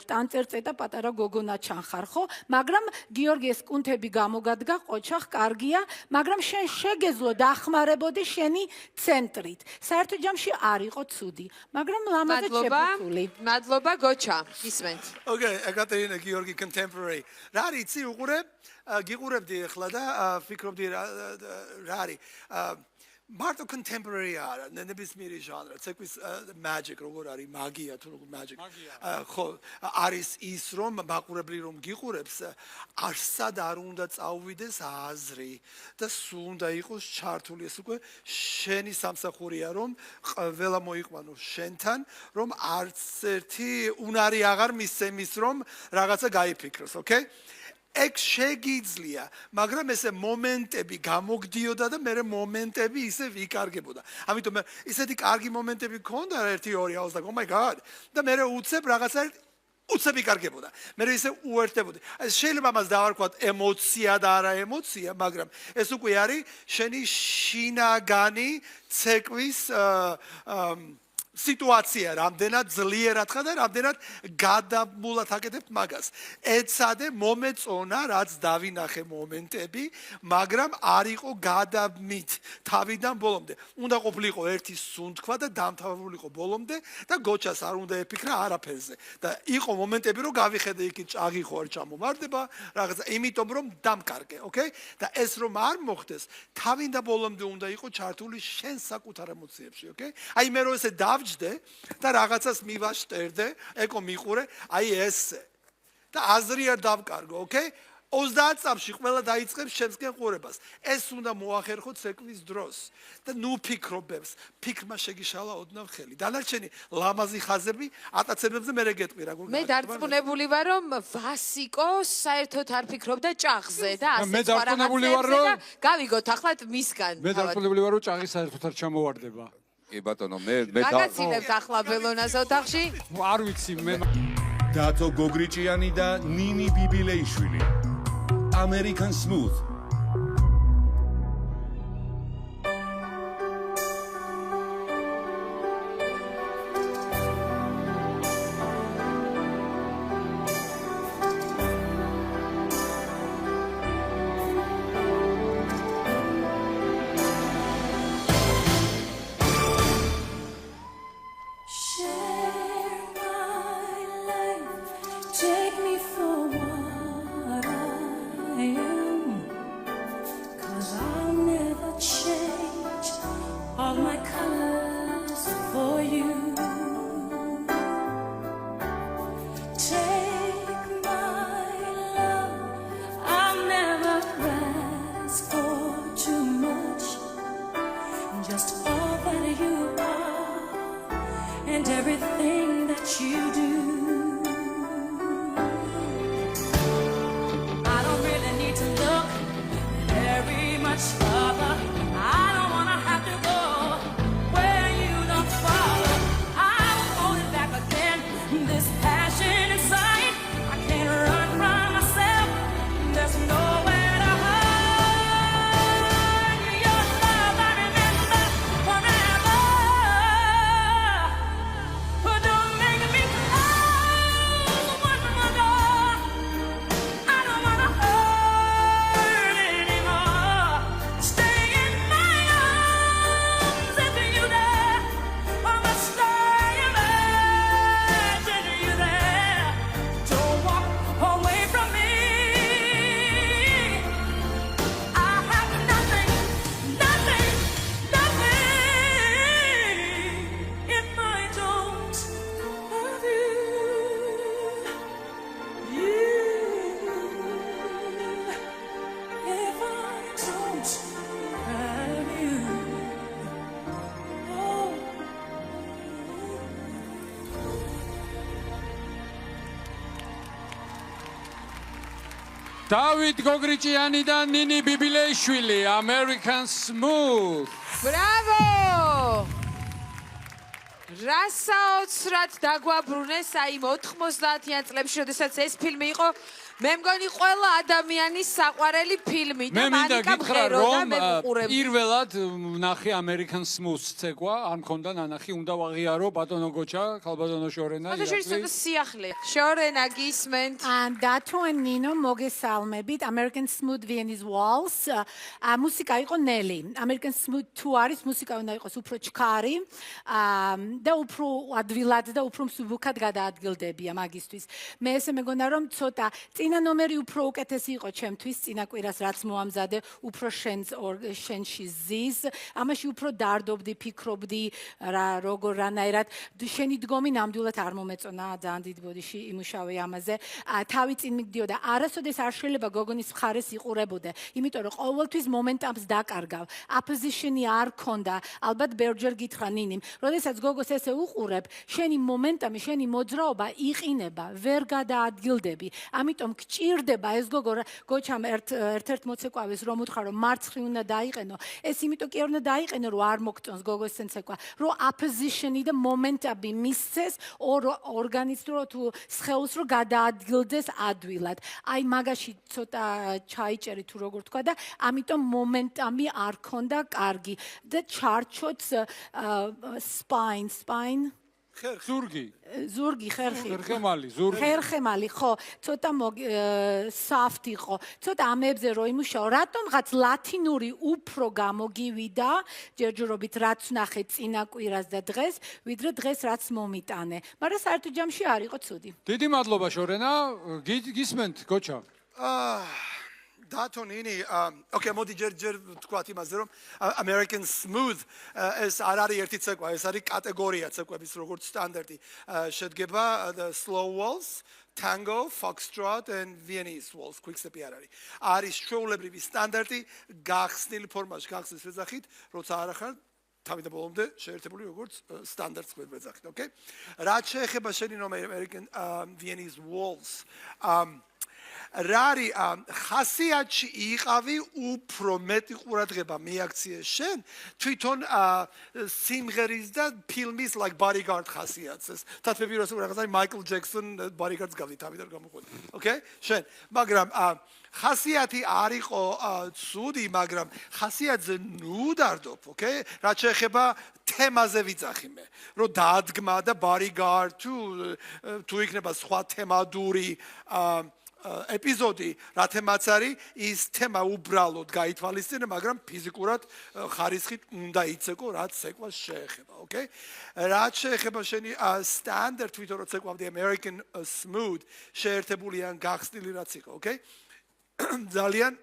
G: ტანწერწეტა პატარა გოგონა ჩანხარ, ხო? მაგრამ გიორგი ეს კუნთები გამოგადგა, ყოჩახ, კარგია, მაგრამ შენ შეგეძლო დახმარებოდი შენი ცენტრით. საერთო ჯამში არ იყო ცუდი, მაგრამ ლამაზად შეფუთული.
D: მადლობა, გოჩა, ისმენთ.
F: Okay, ეკატერინე გიორგი contemporary. რა არის იცი უყურებ? გიყურებდი ახლა და ფიქრობდი რა არის? მარტო contemporary არა, ნებისმიერი ჟანრი, ცეკვის magic როგორ არის, მაგია თუ როგორ magic. ხო, არის ის რომ მაყურებლი რომ გიყურებს, არსად არ უნდა წაუვიდეს აზრი და სულ უნდა იყოს ჩართული ეს უკვე შენი სამსახურია რომ ყველა მოიყვანო შენთან, რომ არც ერთი უნარი აღარ მისცემის რომ რაღაცა გაიფიქროს, okay? ეგ შეგიძლია, მაგრამ ესე მომენტები გამოგდიოდა და მე მომენტები ისე ვიკარგებოდა. ამიტომ ისეთი კარგი მომენტები ქონდა 1-2 I was like, oh my god. და მე უცებ რაღაცა უცებ ვიკარგებოდა. მე ისე უერთდებოდი. შეიძლება მას დავარქვათ ემოცია და არა ემოცია, მაგრამ ეს უკვე არის შენი შინაგანი ცეკვის სიტუაცია, რამდენად ძლიერად ხარ და რამდენად გადამულად აკეთებ მაგას. ეცადე მომეწონა, რაც დავინახე მომენტები, მაგრამ არ იყო გადამით თავიდან ბოლომდე. უნდა ყოფილიყო ერთი სუნთქვა და დამთავრულიყო ბოლომდე და გოჩას არ უნდა ეფიქრა არაფერზე. და იყო მომენტები, რომ გავიხედე იქით ჭაღი ხო არ ჩამოვარდება, რაღაცა, იმიტომ რომ დამკარგე, okay? და ეს რომ არ მოხდეს, თავიდან ბოლომდე უნდა იყო ჩართული შენ საკუთარ ემოციებში, okay? აი მე რომ ესე და რაღაცას მივაშტერდე, ეკო მიყურე, აი ესე. და აზრი არ დავკარგო, okay? 30 წამში ყველა დაიწყებს შემსგენ ყურებას. ეს უნდა მოახერხო ცეკვის დროს. და ნუ ფიქრობებს, ფიქრმა შეგიშალა ოდნავ ხელი. დანარჩენი ლამაზი ხაზები ატაცებებზე მე გეტყვი რა გულგა.
D: მე დარწმუნებული ვარ, რომ ვასიკო საერთოდ არ ფიქრობდა ჭაღზე და ასე
I: მე დარწმუნებული ვარ, რომ
D: გავიგოთ ახლად მისგან.
I: მე დარწმუნებული ვარ, რომ ჭაღი საერთოდ არ ჩამოვარდება.
C: კი ბატონო, მე
D: გაგაცინებთ ახლა ბელონას ოთახში?
I: არ ვიცი მე.
H: დათო გოგრიჭიანი და ნინი ბიბილეიშვილი. American Smooth.
J: Take me for what I am.
K: and everything that you do. I don't really need to look very much further. I don't wanna have to go where you don't follow. I won't hold it back again. This passion inside, I can't run from myself. There's nowhere to hide. Your love I remember forever. But don't make me close one more door. I don't wanna hurt anymore. Stay in my arms if you dare. I must stay imagine you there. Don't walk away from me. I have nothing, nothing, nothing if I don't have you. If I don't have you. Oh.
I: დავით გოგრიჭიანი და ნინი ბიბილეიშვილი American Smooth.
D: ბრავო! რასაოცრად დაგვაბრუნეს აი 90-იან წლებში, როდესაც ეს ფილმი იყო, მე მგონი ყველა ადამიანის საყვარელი ფილმი და მანიკა მღეროდა მე ვუყურებდი.
I: პირველად ნახე American Smooth ცეკვა, არ მქონდა ნანახი, უნდა ვაღიარო ბატონო გოჩა, ხალბატონო შორენა.
D: ბატონო სიახლე. შორენა გისმენთ.
G: დათო and ნინო მოგესალმებით. American Smooth Viennese Waltz. მუსიკა იყო ნელი. American Smooth 2 არის, მუსიკა უნდა იყოს უფრო ჩქარი. და უფრო ადვილად და უფრო მსუბუქად გადაადგილდებია მაგისთვის. მე ესე მეგონა რომ ცოტა წინა ნომერი უფრო უკეთესი იყო ჩემთვის, წინა კვირას რაც მოამზადე, უფრო შენში ზის. ამაში უფრო დარდობდი, ფიქრობდი რა როგორ რანაირად შენი დგომი ნამდვილად არ მომეწონა, ძალიან დიდ ბოდიში იმუშავე ამაზე. თავი წინ მიგდიოდა, არასოდეს არ შეიძლება გოგონის მხარეს იყურებოდე, იმიტომ რომ ყოველთვის მომენტამს დაკარგავ. აპოზიშენი არ ქონდა, ალბათ ბევრჯერ გითხრა ნინიმ, როდესაც გოგოს ესე უყურებ, შენი მომენტამი, შენი მოძრაობა იყინება, ვერ გადაადგილდები. ამიტომ გჭირდება ეს გოჩამ ერთ-ერთ მოცეკვავის რომ უთხრა რომ მარცხნივ უნდა დაიყენო, ეს იმიტომ კი არ უნდა დაიყენო რომ არ მოგწონს გოგოს ცეკვა, რომ აპოზიშენი და მომენტამი მისცეს ორგანიზმს თუ სხეულს რომ გადაადგილდეს ადვილად. აი მაგაში ცოტა ჩაიჭერი თუ როგორ თქვა და ამიტომ მომენტამი არ ქონდა კარგი და ჩარჩოც spine ზურგი ხერხი ხერხემალი ხო ცოტა soft იყო ცოტა ამებზე რო იმუშაო რატომღაც ლათინური უფრო გამოგივიდა ჯერჯერობით რაც ნახე წინა კვირას და დღეს ვიდრე დღეს რაც მომიტანე მაგრამ საერთო ჯამში არ იყო ცუდი
I: დიდი მადლობა შორენა გისმენთ გოჩა
F: დათო ნინი ოკეი მოდი ჯერ თქვათ იმაზე რომ American Smooth ეს არ არის ერთი ცეკვა ეს არის კატეგორია ცეკვების როგორც სტანდარტი შედგება slow waltz tango foxtrot and Viennese waltz quick step არის ჩვეულებრივი სტანდარტი გახსნილი ფორმაში გახსნის ვეძახით როცა არ ახარ თავიდან ბოლომდე შეერთებული როგორც სტანდარტს ვეძახით ოკეი რაც შეეხება შენი ნომერი American Viennese waltz რარი ხასიათში იყავი უფრო მეტი ყურადღება მიაქციე შენ თვითონ სიმღერის და ფილმის like bodyguard ხასიათს ეს თათბებიროს რაღაცა Michael Jackson bodyguards გავდი თავიდან გამოყვეთ ოკეი შენ მაგრამ ხასიათი არ იყო ცუდი მაგრამ ხასიათზე ნუდარდობ ოკეი რაც შეეხება თემაზე ვიძახი მე რომ დაადგმა და bodyguard თუ იქნება სხვა თემადური ეპიზოდი რა თემაც არის ის თემა უბრალოდ გაითვალისწინე მაგრამ ფიზიკურად ხარისხით უნდა იცეკო რაც ცეკვას შეეხება ოკეი რაც შეეხება შენი სტანდარტ თვითონ რო ცეკვავდი American Smooth შეერთებული ან გახსნილი რაც იყო ოკეი ძალიან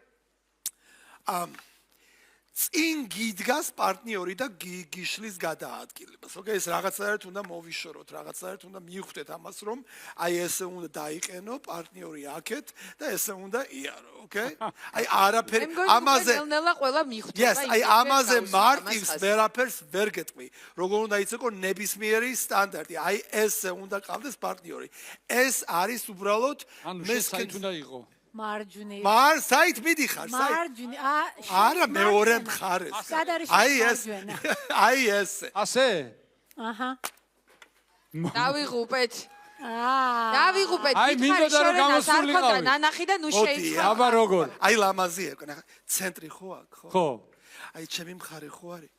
F: წინ გიდგას პარტნიორი და გიშლის გადაადგილებას. ოკეი, ეს რაღაცნაირად უნდა მოვიშოროთ, რაღაცნაირად უნდა მივხვდეთ ამას, რომ აი ესე უნდა დაიყენო პარტნიორი აქეთ და ესე უნდა იარო, ოკეი? აი არაფერი ამაზე
D: ნელ-ნელა ყველა მიხვდება.
F: Yes, აი ამაზე მარტივს ვერაფერს ვერ გეტყვი. როგორ უნდა იცოქო ნებისმიერი სტანდარტი. აი ესე უნდა ყავდეს პარტნიორი. ეს არის უბრალოდ
I: მესკენ უნდა იყო.
G: მარჯვნივ.
F: საით მიდიხარ, საით.
G: მარჯვნივ.
F: არა, მეორე მხარეს. აი ეს. აი ესე.
I: ასე?
G: აჰა.
D: დავიღუპეთ.
G: აა.
D: დავიღუპეთ.
I: აი მინდოდა რომ გამოსულიყავი.
D: ნანახი და ნუ შეიწყო.
I: აბა როგორ?
F: აი ლამაზია, ნახე, ცენტრი ხო აქ, ხო?
I: ხო.
F: აი ჩემი მხარე ხო არის?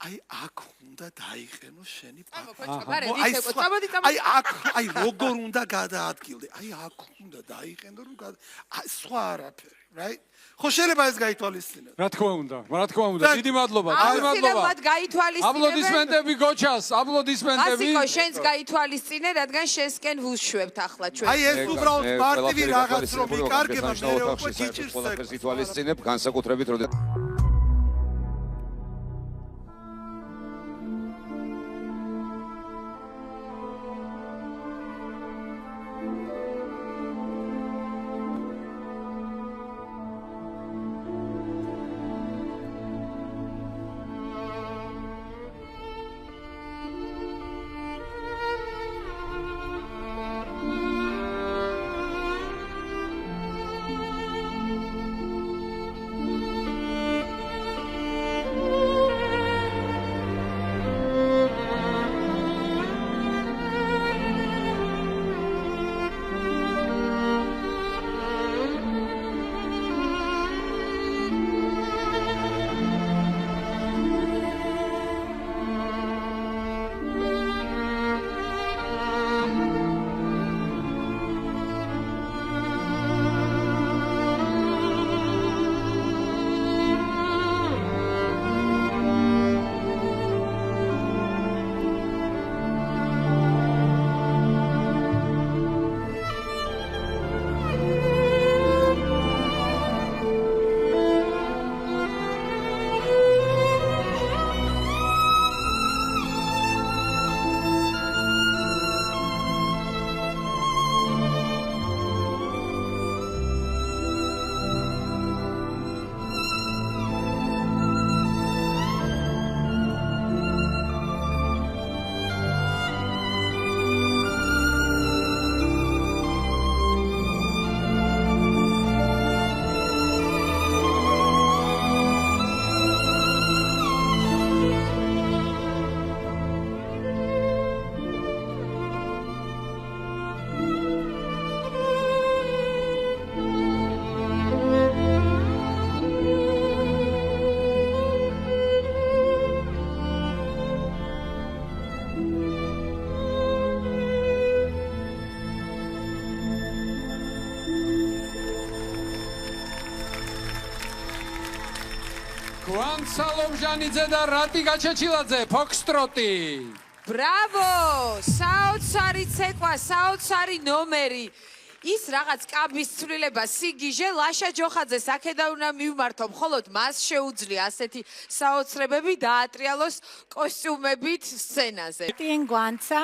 F: აი აქ უნდა დაიყენო შენი
D: აი
F: აი როგორ უნდა გადაადგილდე? აი აქ უნდა დაიყენო რომ სხვა არაფერი, right? ხო შეიძლება ეს გაითვალისწინო.
I: რა თქმა უნდა, რა თქმა უნდა. დიდი მადლობა, დიდი მადლობა.
D: გაითვალისწინებენ.
I: აპლოდისმენტები გოჩას, აპლოდისმენტები.
D: ასიკო, შენს გაითვალისწინე, რადგან შენსკენ ვუშვებთ ახლა ჩვენ.
F: აი ეს უბრალოდ მარტივი რაღაც რომ იკარგება მე უკვე გიჭირს
C: ყველაფერს ითვალისწინებ, განსაკუთრებით როდეს
I: სალომჟანიძე და რატი გაჩეჩილაძე, ფოქსტროტი.
D: ბრავო! საოცარი ცეკვა, საოცარი ნომერი. ის რაღაც კაბის ცვლილება, სიგიჟე, ლაშა ჯოხაძეს აქედან უნდა მივმართო, მხოლოდ მას შეუძლია ასეთი საოცრებები დაატრიალოს კოსტიუმებით სცენაზე.
G: ტიან გვანცა,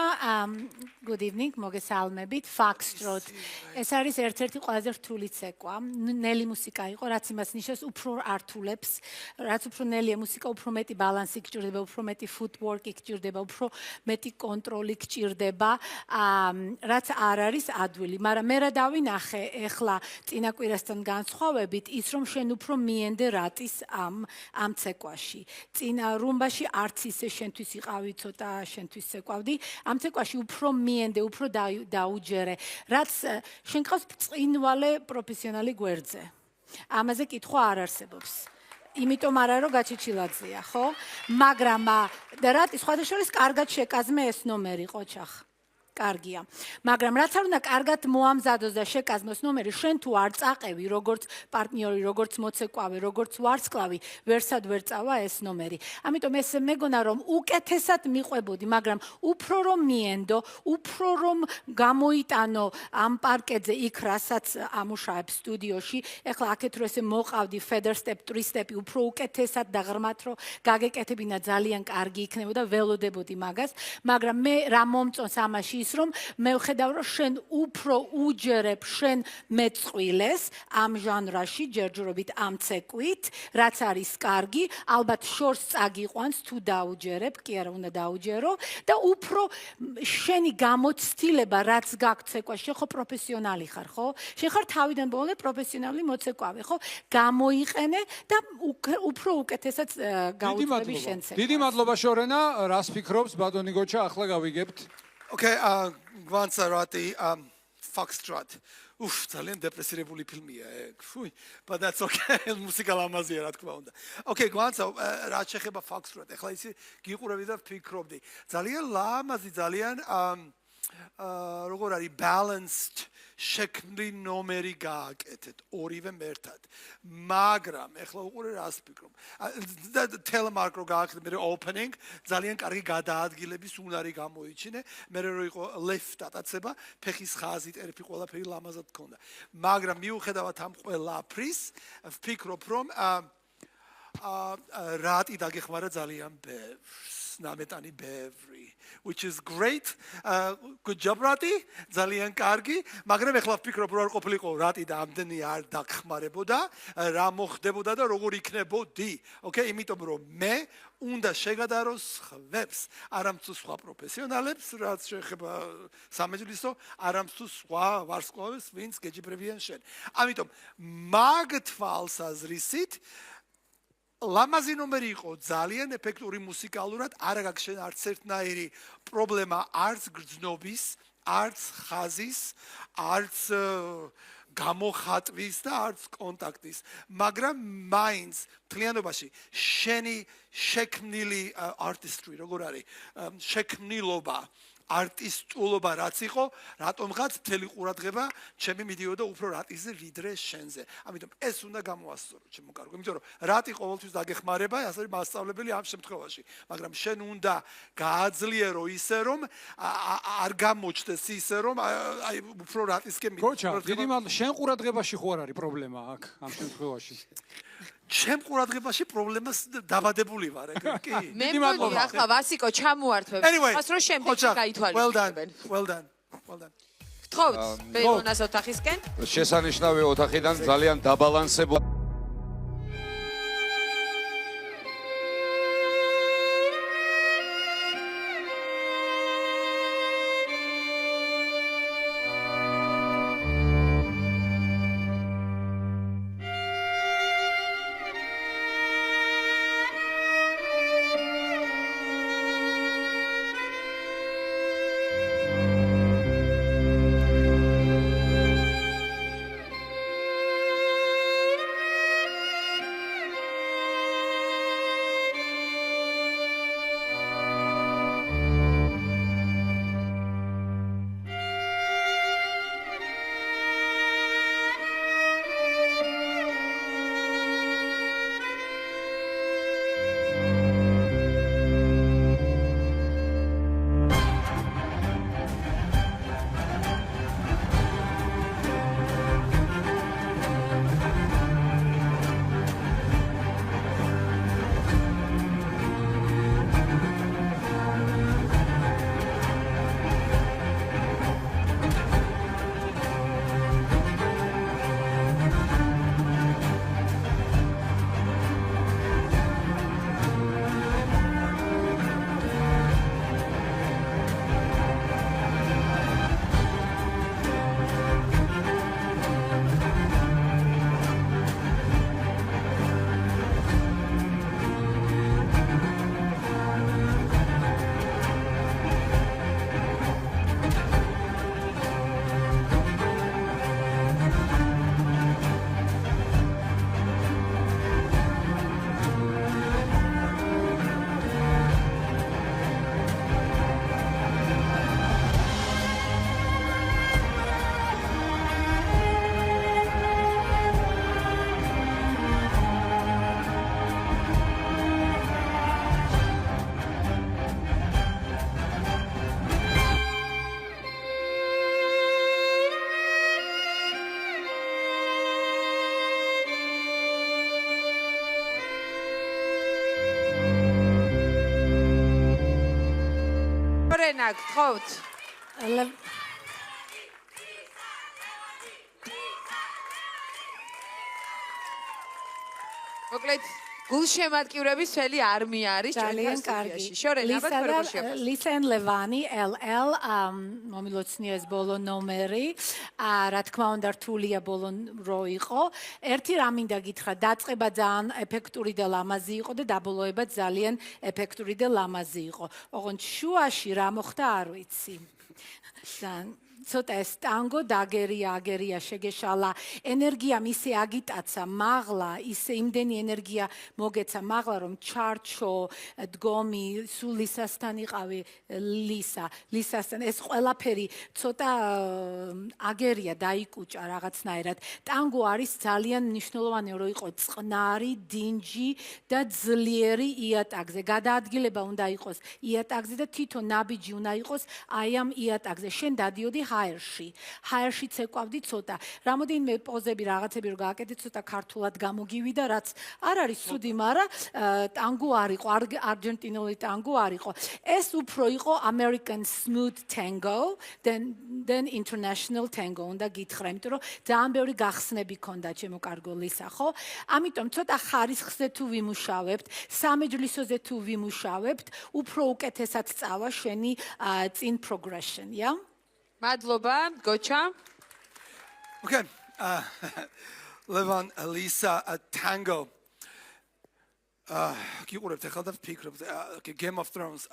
G: good evening, მოგესალმებით, Foxtrot. ეს არის ერთ-ერთი ყველაზე რთული ცეკვა. ნელი მუსიკა იყო, რაც იმას ნიშნავს, უფრო ართულებს, რაც უფრო ნელია მუსიკა, უფრო მეტი ბალანსი გჭირდება, უფრო მეტი footwork-ი გჭირდება, უფრო მეტი კონტროლი გჭირდება, რაც არ არის ადვილი, მაგრამ მე დავინახე ეხლა წინა კვირასთან განსხვავებით ის რომ შენ უფრო მიენდე რატის ამ ცეკვაში. წინა რუმბაში არც ისე შენთვის იყავი ცოტა შენთვის ცეკვავდი. ამ ცეკვაში უფრო მიენდე, უფრო დაუჯერე. რაც შენ ყავს წინვალე პროფესიონალი გვერდზე. ამაზე კითხვა არ არსებობს. იმიტომ არა რომ გაჩეჩილაძეა, ხო? მაგრამ და რატი სხვადასხვა კარგად შეკაზმე ეს ნომერი ყოჩახ. კარგია. მაგრამ რაც არ უნდა კარგად მოამზადოს და შეკაზმოს ნომერი, შენ თუ არ წაყევი, როგორც პარტნიორი, როგორც მოცეკვავე, როგორც ვარსკვლავი, ვერსად ვერ წავა ეს ნომერი. ამიტომ ეს მეგონა რომ უკეთესად მიყვებოდი, მაგრამ უფრო რომ მიენდო, უფრო რომ გამოიტანო ამ პარკეტზე იქ რასაც ამუშავებ სტუდიოში, ეხლა აქეთ რო ესე მოყავდი feather step, three step, უფრო უკეთესად და ღრმად რო გაგეკეთებინა ძალიან კარგი იქნებოდა, ველოდებოდი მაგას, მაგრამ მე რა მომწონს ამაში ის რომ მე ვხედავ რომ შენ უფრო უჯერებ შენ მეწყვილეს ამ ჟანრაში ჯერჯერობით ამ ცეკვით, რაც არის კარგი, ალბათ შორს წაგიყვანს თუ დაუჯერებ, კი არა უნდა დაუჯერო და უფრო შენი გამოცდილება რაც გაქვს ცეკვაში, შენ ხო პროფესიონალი ხარ, ხო? შენ ხარ თავიდან ბოლომდე პროფესიონალი მოცეკვავე, ხო? გამოიყენე და უფრო უკეთესად გაუწევი შენ ცეკვას.
I: დიდი მადლობა შორენა, რას ფიქრობს ბატონი გოჩა, ახლა გავიგებთ.
F: Okay, გვანცა რატი Foxtrot. ძალიან დეპრესირებული ფილმია, ფუი, but that's okay. მუსიკა ლამაზია, რა თქმა უნდა. Okay, გვანცა რა შეხება Foxtrot. ეხლა ისი გიყურები და ფიქრობდი. ძალიან ლამაზი, ძალიან როგორ არის balanced შექმნილი ნომერი გააკეთეთ ორივე ერთად. მაგრამ ეხლა უყურე რას ფიქრობ. telemark რო გააკეთე მე opening ძალიან კარგი გადაადგილების უნარი გამოიჩინე. მე რო იყო left ატაცება, ფეხის ხაზი, ტერფი ყველაფერი ლამაზად ქონდა. მაგრამ მიუხედავად ამ ყველაფრის, ვფიქრობ რომ რატი დაგეხმარა ძალიან ბევრს, ნამეტანი ბევრი. Which is great. Good job, Rati. ძალიან კარგი, მაგრამ ეხლა ვფიქრობ რომ არ ყოფილიყო რატი და ამდენი არ დაგხმარებოდა, რა მოხდებოდა და როგორ იქნებოდი. Okay, იმიტომ რომ მე უნდა შეგადაროს ხვებს, არამცუ სხვა პროფესიონალებს, რაც შეეხება სამეჯლისო, არამცუ სხვა ვარსკვლავებს, ვინც გეჯიბრებიან შენ. ამიტომ მაგ თვალსაზრისით ლამაზი ნომერი იყო ძალიან ეფექტური მუსიკალურად, არ აქვს შენ არც ერთნაირი პრობლემა არც გრძნობის, არც ხაზის, არც გამოხატვის და არც კონტაქტის, მაგრამ მაინც მთლიანობაში შენი შექმნილი artistry როგორ არის, შექმნილობა არტისტულობა რაც იყო, რატომღაც მთელი ყურადღება ჩემი მიდიოდა უფრო რატიზე ვიდრე შენზე. ამიტომ ეს უნდა გამოასწორო ჩემო კარგო, იმიტომ რომ რატი ყოველთვის დაგეხმარება, ასე მასწავლებელი ამ შემთხვევაში, მაგრამ შენ უნდა გააძლიერო ისე რომ არ გამოჩნდეს ისე რომ აი უფრო რატისკენ მიდიოდა.
I: გოჩა, დიდი მადლობა. შენ ყურადღებაში ხო არ არის პრობლემა აქ ამ შემთხვევაში?
F: ჩემ ყურადღებაში პრობლემას დაბადებული ვარ, კი?
D: მე მგონი ახლა ვასიკო ჩამოართვებს. მას რო შემდეგში გაითვალისწინებენ.
F: Well done.
D: გთხოვთ, ბეონას ოთახისკენ.
C: შესანიშნავი ოთახიდან ძალიან დაბალანსებული
D: შორენა გთხოვთ. მოკლედ გულშემატკივრების მთელი არმია არის
G: ძალიან კარგი.
D: შორენა
G: ლისა and ლევანი LL მომილოცნია ეს ბოლო ნომერი. რა თქმა უნდა რთულია ბოლო რო იყო. ერთი რა მინდა გითხრა, დაწყება ძალიან ეფექტური და ლამაზი იყო და დაბოლოება ძალიან ეფექტური და ლამაზი იყო. ოღონდ შუაში რა მოხდა არ ვიცი. ცოტა ეს ტანგო აგერია შეგეშალა ენერგია მისე აგიტაცა მაღლა ისე იმდენი ენერგია მოგეცა მაღლა რომ ჩარჩო დგომი სულ ლისასთან იყავი ლისასთან ეს ყველაფერი ცოტა აგერია დაიკუჭა რაღაცნაირად ტანგო არის ძალიან მნიშვნელოვანი რომ იყო წყნარი დინჯი და ძლიერი იატაკზე გადაადგილება უნდა იყოს იატაკზე და თვითონ ნაბიჯი უნდა იყოს აი ამ იატაკზე შენ დადიოდი ჰაერში ცეკვავდი ცოტა. რამოდენიმე პოზები რაღაცები რომ გააკეთე ცოტა ქართულად გამოგივიდა, რაც არ არის ცუდი, მაგრამ ტანგო არ იყო, არგენტინული ტანგო არ იყო. ეს უფრო იყო American smooth tango than international tango. უნდა გითხრა, იმიტომ რომ ძალიან ბევრი გახსნები ქონდა ჩემო კარგო ლისა, ხო? ამიტომ ცოტა ხარისხზე თუ ვიმუშავებთ, სამეჯლისოზე თუ ვიმუშავებთ, უფრო უკეთესად წავა შენი წინ progression, yeah?
D: მადლობა, გოჩა.
F: Okay. Levan, Lisa, Tango. გიყურებთ ახლა და ვფიქრობთ, Game of Thrones.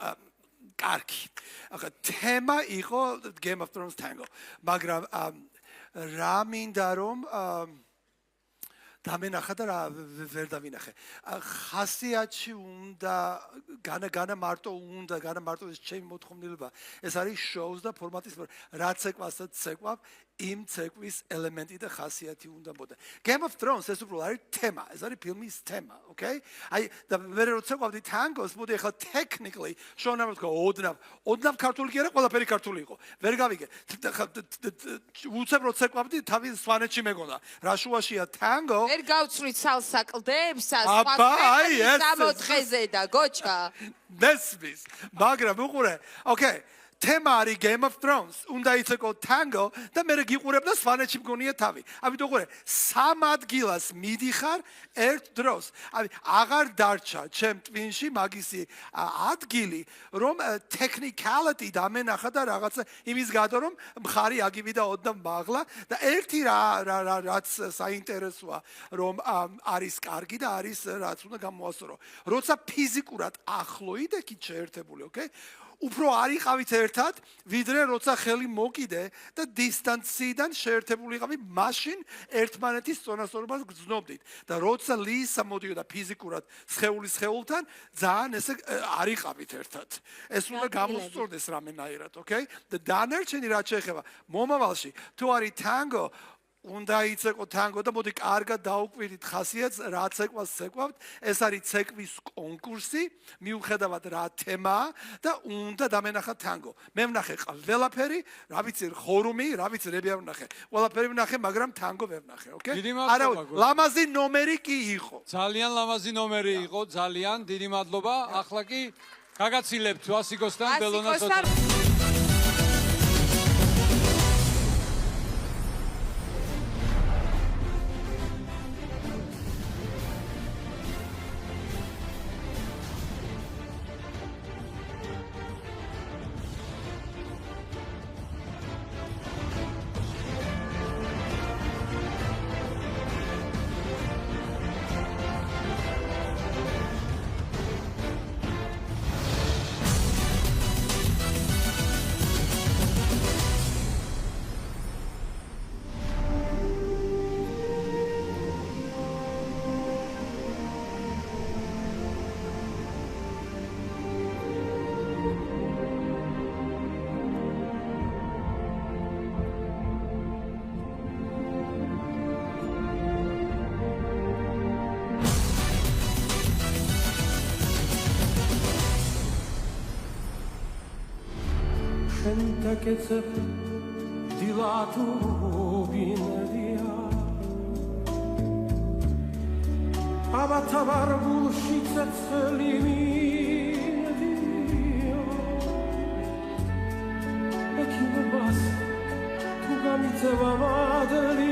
F: კარგი. ახლა თემა იყო Game of Thrones Tango. მაგრამ რა მინდა რომ დამენახა და რა ვერ დავინახე. ხასიათში უნდა განა მარტო ეს ჩემი მოთხოვნილება. ეს არის შოუს და ფორმატის რა ცეკვასაც ცეკვავ, იმ ცეკვის ელემენტი და ხასიათი უნდა მოდა. Game of Thrones ეს უბრალოდ არის თემა, ეს არის ფილმის თემა, okay? აი და მე რო ცეკვავდი Tangos, მოდი ახლა technically შონა თქვა ოდნავ ქართული კი არა, ყველაფერი ქართული იყო. ვერ გავიგე. უცებ რო ცეკვავდი, თავის სვანეთში მეგონა. რა შუაშია Tango?
D: ვერ გავცვლით სალსაკლდებს,
F: აი ეს
D: 60-ზე და გოჩა.
F: Nesbis. მაგრამ უყურე. Okay. თემა არის Game of Thrones. უნდა იცეკო Tango და მე გიყურებ და სვანეთში მგონია თავი. ამიტომ უყურე, სამ ადგილას მიდიხარ ერთ დროს. აი, აღარ დარჩა ჩემ ტვინში მაგისი ადგილი, რომ technicality დამენახა და რაღაცა იმის გადა რომ მხარი აგივიდა ოდნავ მაღლა და ერთი რაც საინტერესოა, რომ არის კარგი და არის რაც უნდა გამოასწორო. როცა ფიზიკურად ახლოიდე კი შეერთებული, okay? უფრო არ იყავით ერთად, ვიდრე როცა ხელი მოკიდე და დისტანციიდან შეერთებული იყავით, მაშინ ერთმანეთის წონასწორობას გრძნობდით. და როცა ლისა მოდიოდა ფიზიკურად სხეულთან, ძალიან ესე არ იყავით ერთად. ეს უნდა გამოსწორდეს რამენაირად, okay? და დანარჩენი რაც შეეხება მომავალში, თუ არის Tango უნდა იცეკო Tango და მოდი კარგად დაუკვირდით ხასიათს, რა ცეკვას ცეკვავთ. ეს არის ცეკვის კონკურსი, მიუხედავად რა თემაა და უნდა დამენახა Tango. მე ვნახე ყველაფერი, რა ვიცი ხორუმი, რა ვიცი რები არ ვნახე. ყველაფერი ვნახე, მაგრამ Tango ვერ ვნახე, okay? არა, ლამაზი ნომერი კი იყო.
I: ძალიან ლამაზი ნომერი იყო, ძალიან დიდი მადლობა. ახლა კი გაგაცილებთ ვასიკოსთან ბელონასთან.
J: Կեցև դիլատուբիներիա Աբաթավար գուլշիցեց լիմինեդիա მადლია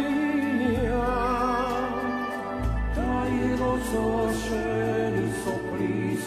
J: დაიღო შენი სოფლის